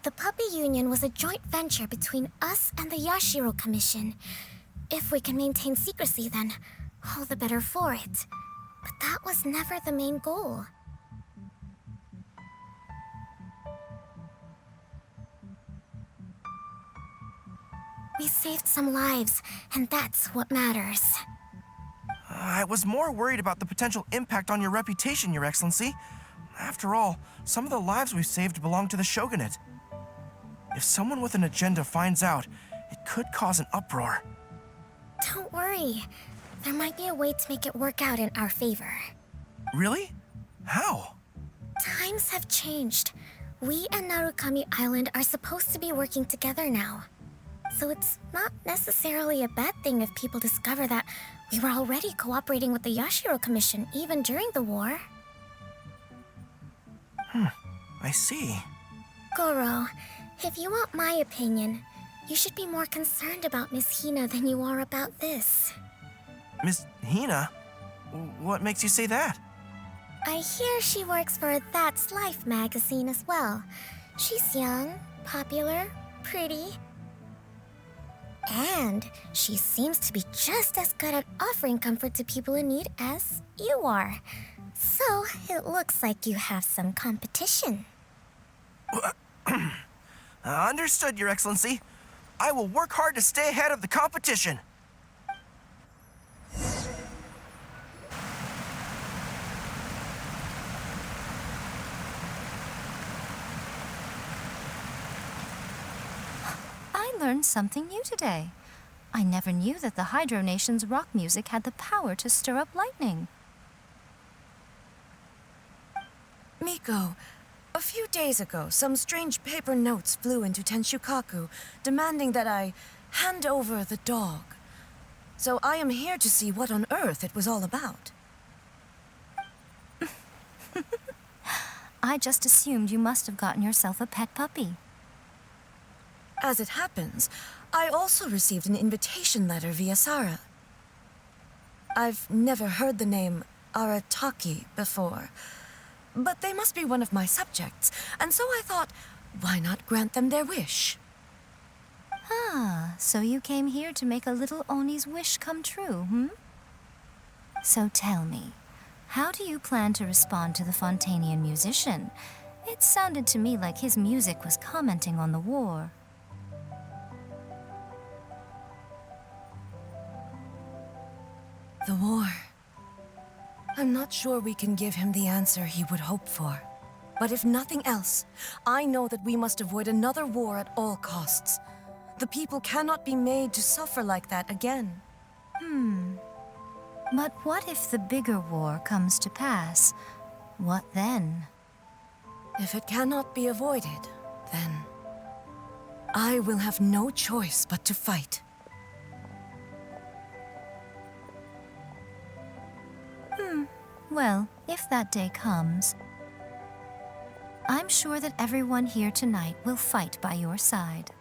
The Puppy Union was a joint venture between us and the Yashiro Commission. If we can maintain secrecy, then all the better for it. But that was never the main goal. We saved some lives, and that's what matters. I was more worried about the potential impact on your reputation, Your Excellency. After all, some of the lives we've saved belong to the Shogunate. If someone with an agenda finds out, it could cause an uproar. Don't worry. There might be a way to make it work out in our favor. Really? How? Times have changed. We and Narukami Island are supposed to be working together now. So it's not necessarily a bad thing if people discover that we were already cooperating with the Yashiro Commission even during the war. I see. Goro, if you want my opinion, you should be more concerned about Miss Hina than you are about this. Miss Hina? What makes you say that? I hear she works for That's Life magazine as well. She's young, popular, pretty. And she seems to be just as good at offering comfort to people in need as you are. So it looks like you have some competition. Understood, Your Excellency. I will work hard to stay ahead of the competition. I learned something new today. I never knew that the Hydro Nation's rock music had the power to stir up lightning. Miko, a few days ago, some strange paper notes flew into Tenshukaku, demanding that I hand over the dog. So I am here to see what on earth it was all about. I just assumed you must have gotten yourself a pet puppy. As it happens, I also received an invitation letter via Sara. I've never heard the name Arataki before, but they must be one of my subjects, and so I thought, why not grant them their wish? Ah, so you came here to make a little Oni's wish come true, hmm? So tell me, how do you plan to respond to the Fontanian musician? It sounded to me like his music was commenting on the war. The war. I'm not sure we can give him the answer he would hope for. But if nothing else, I know that we must avoid another war at all costs. The people cannot be made to suffer like that again. But what if the bigger war comes to pass? What then? If it cannot be avoided, then I will have no choice but to fight. Well, if that day comes, I'm sure that everyone here tonight will fight by your side.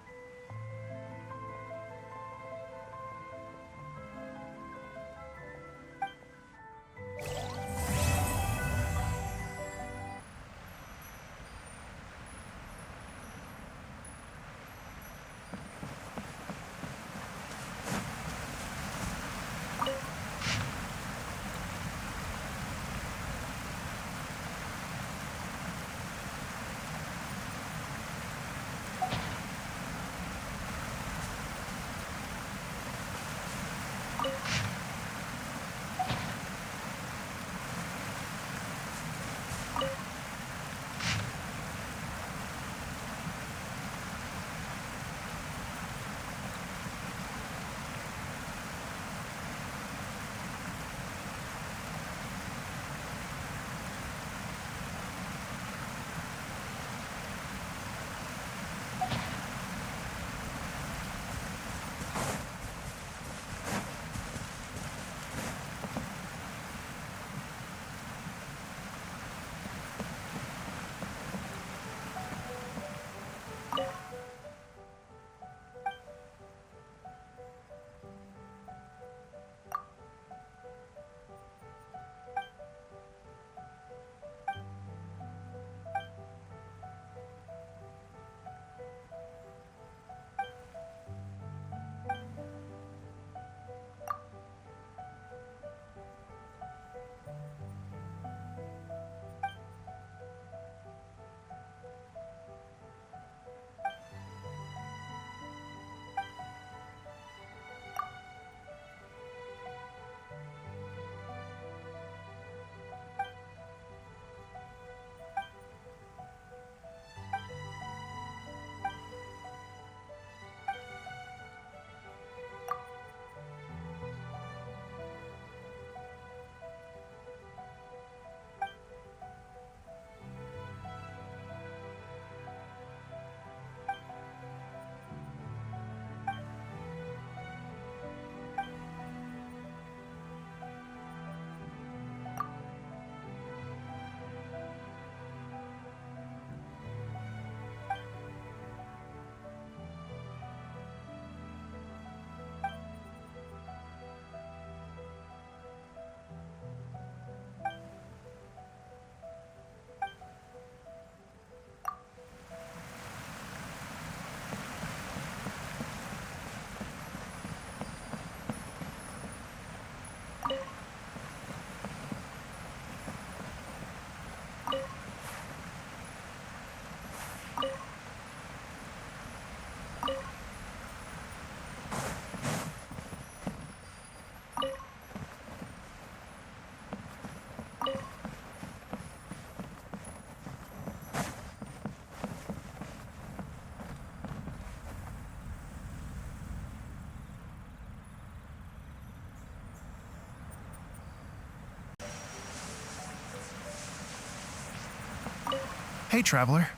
Hey, Traveler.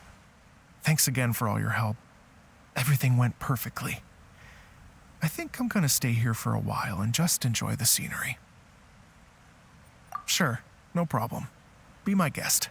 Thanks again for all your help. Everything went perfectly. I think I'm gonna stay here for a while and just enjoy the scenery. Sure, no problem. Be my guest.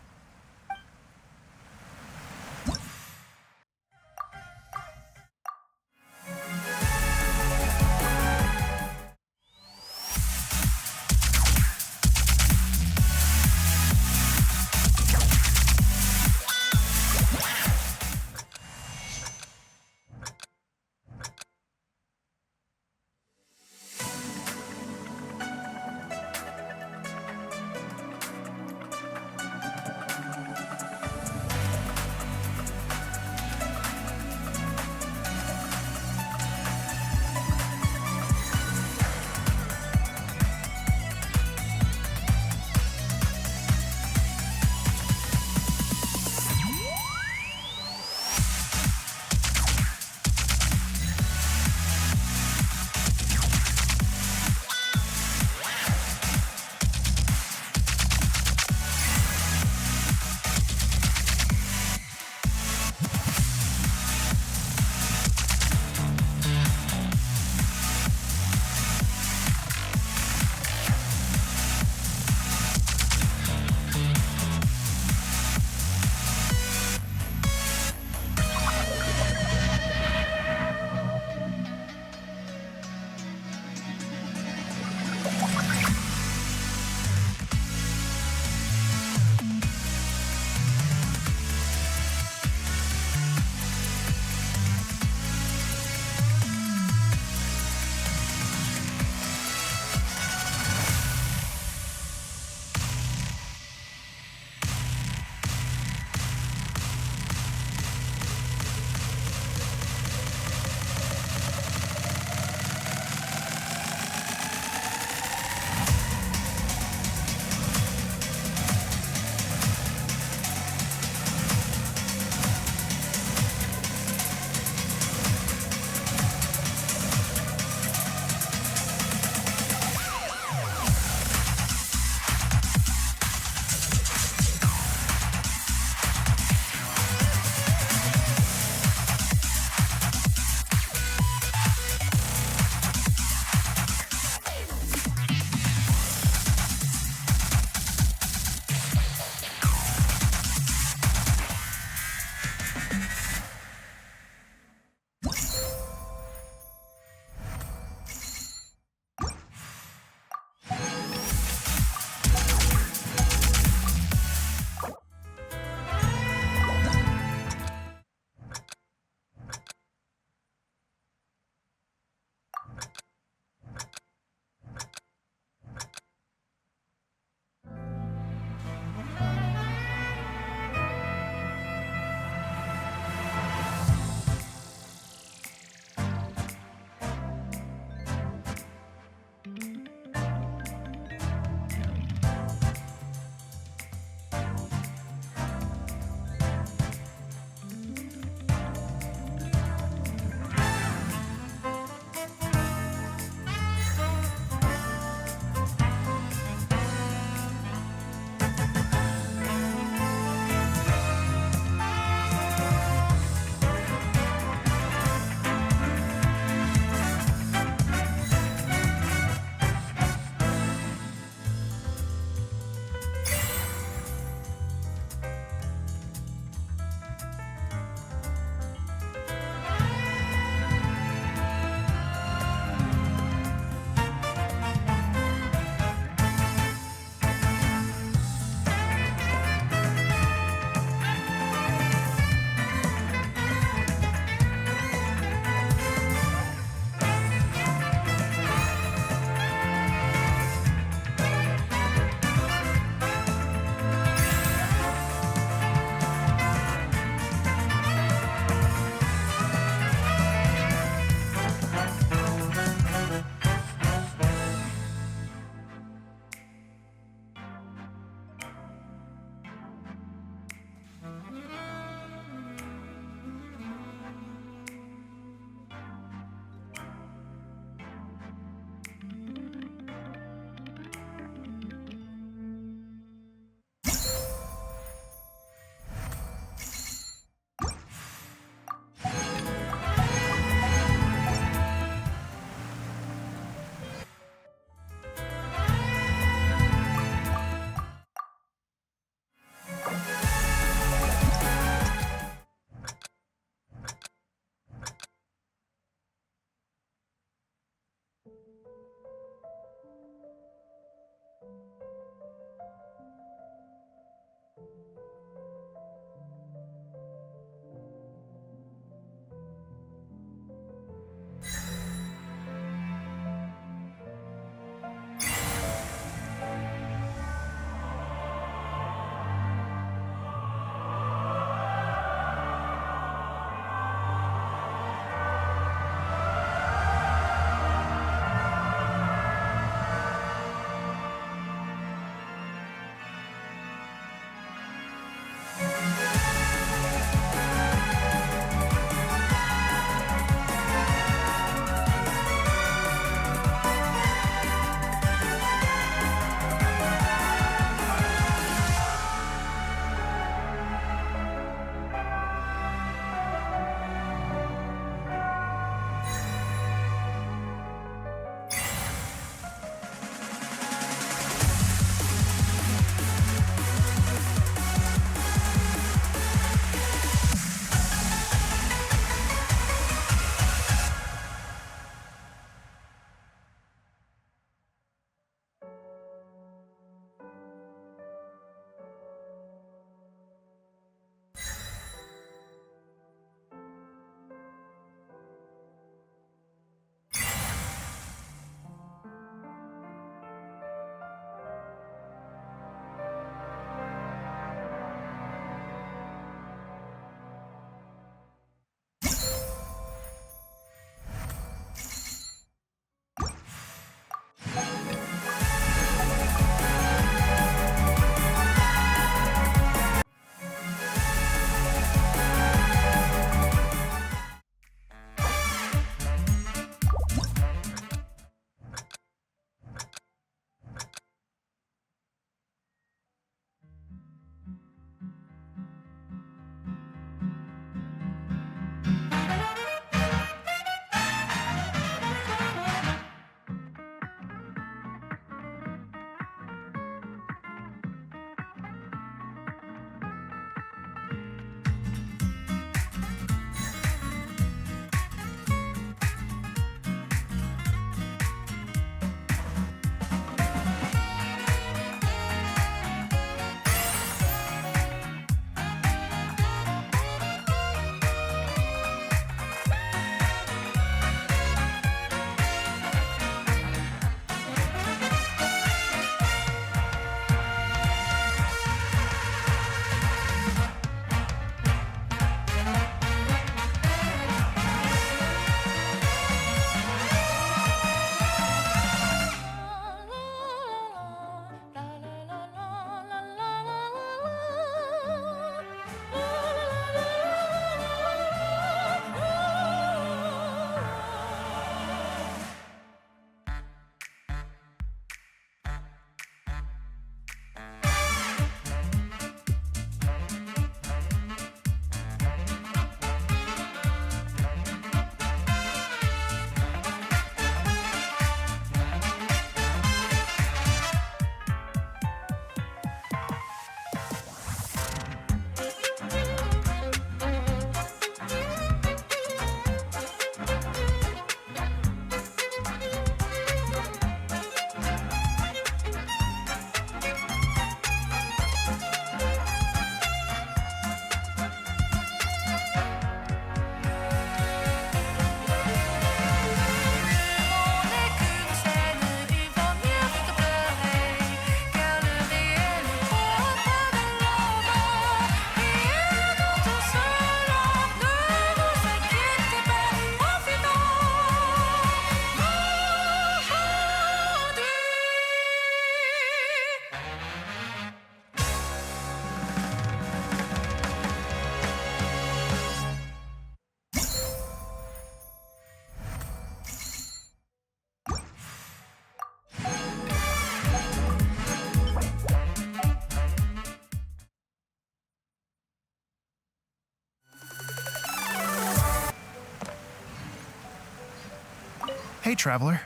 Hey, traveler.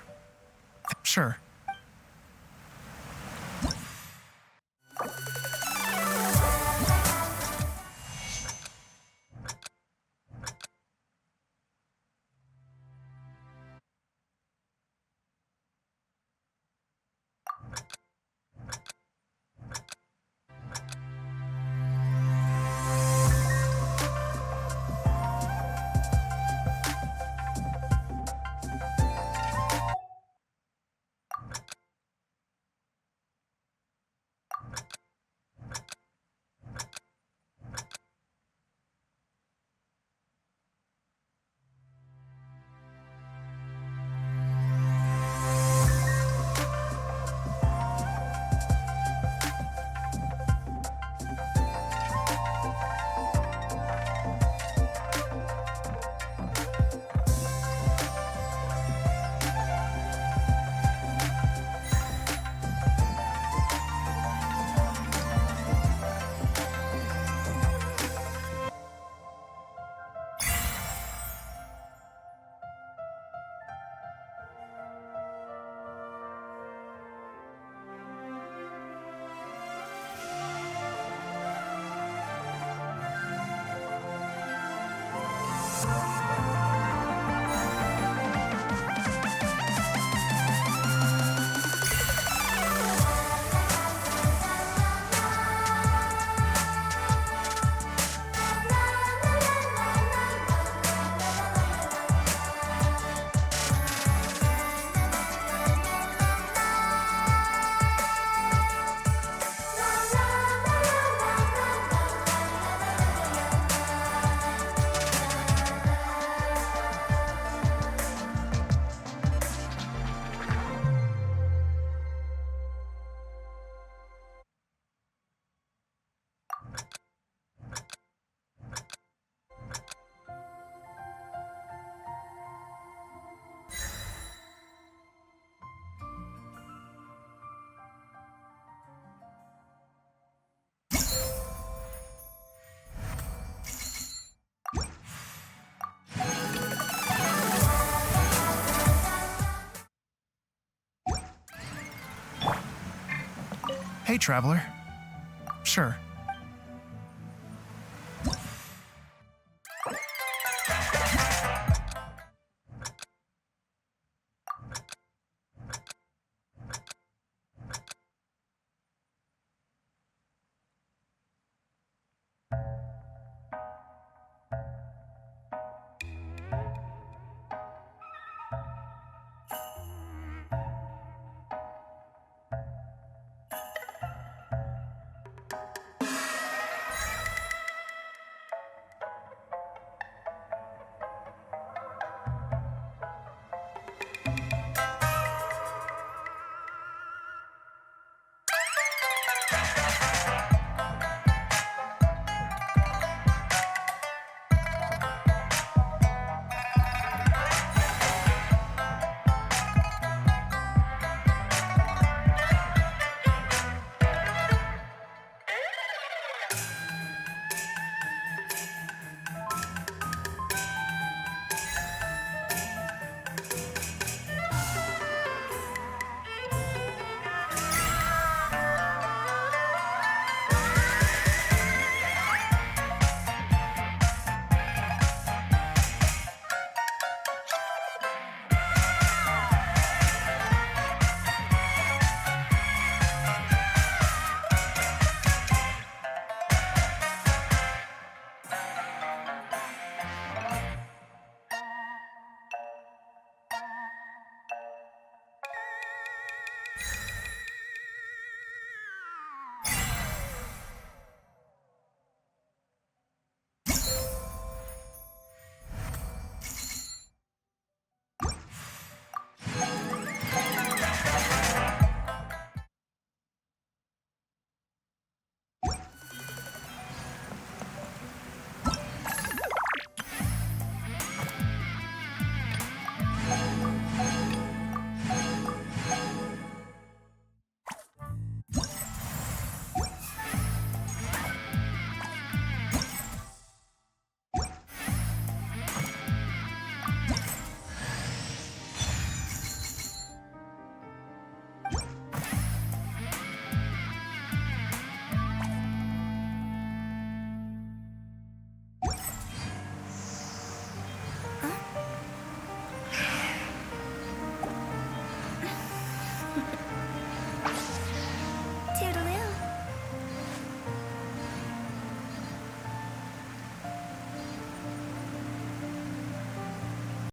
Sure. Hey, traveler. Sure.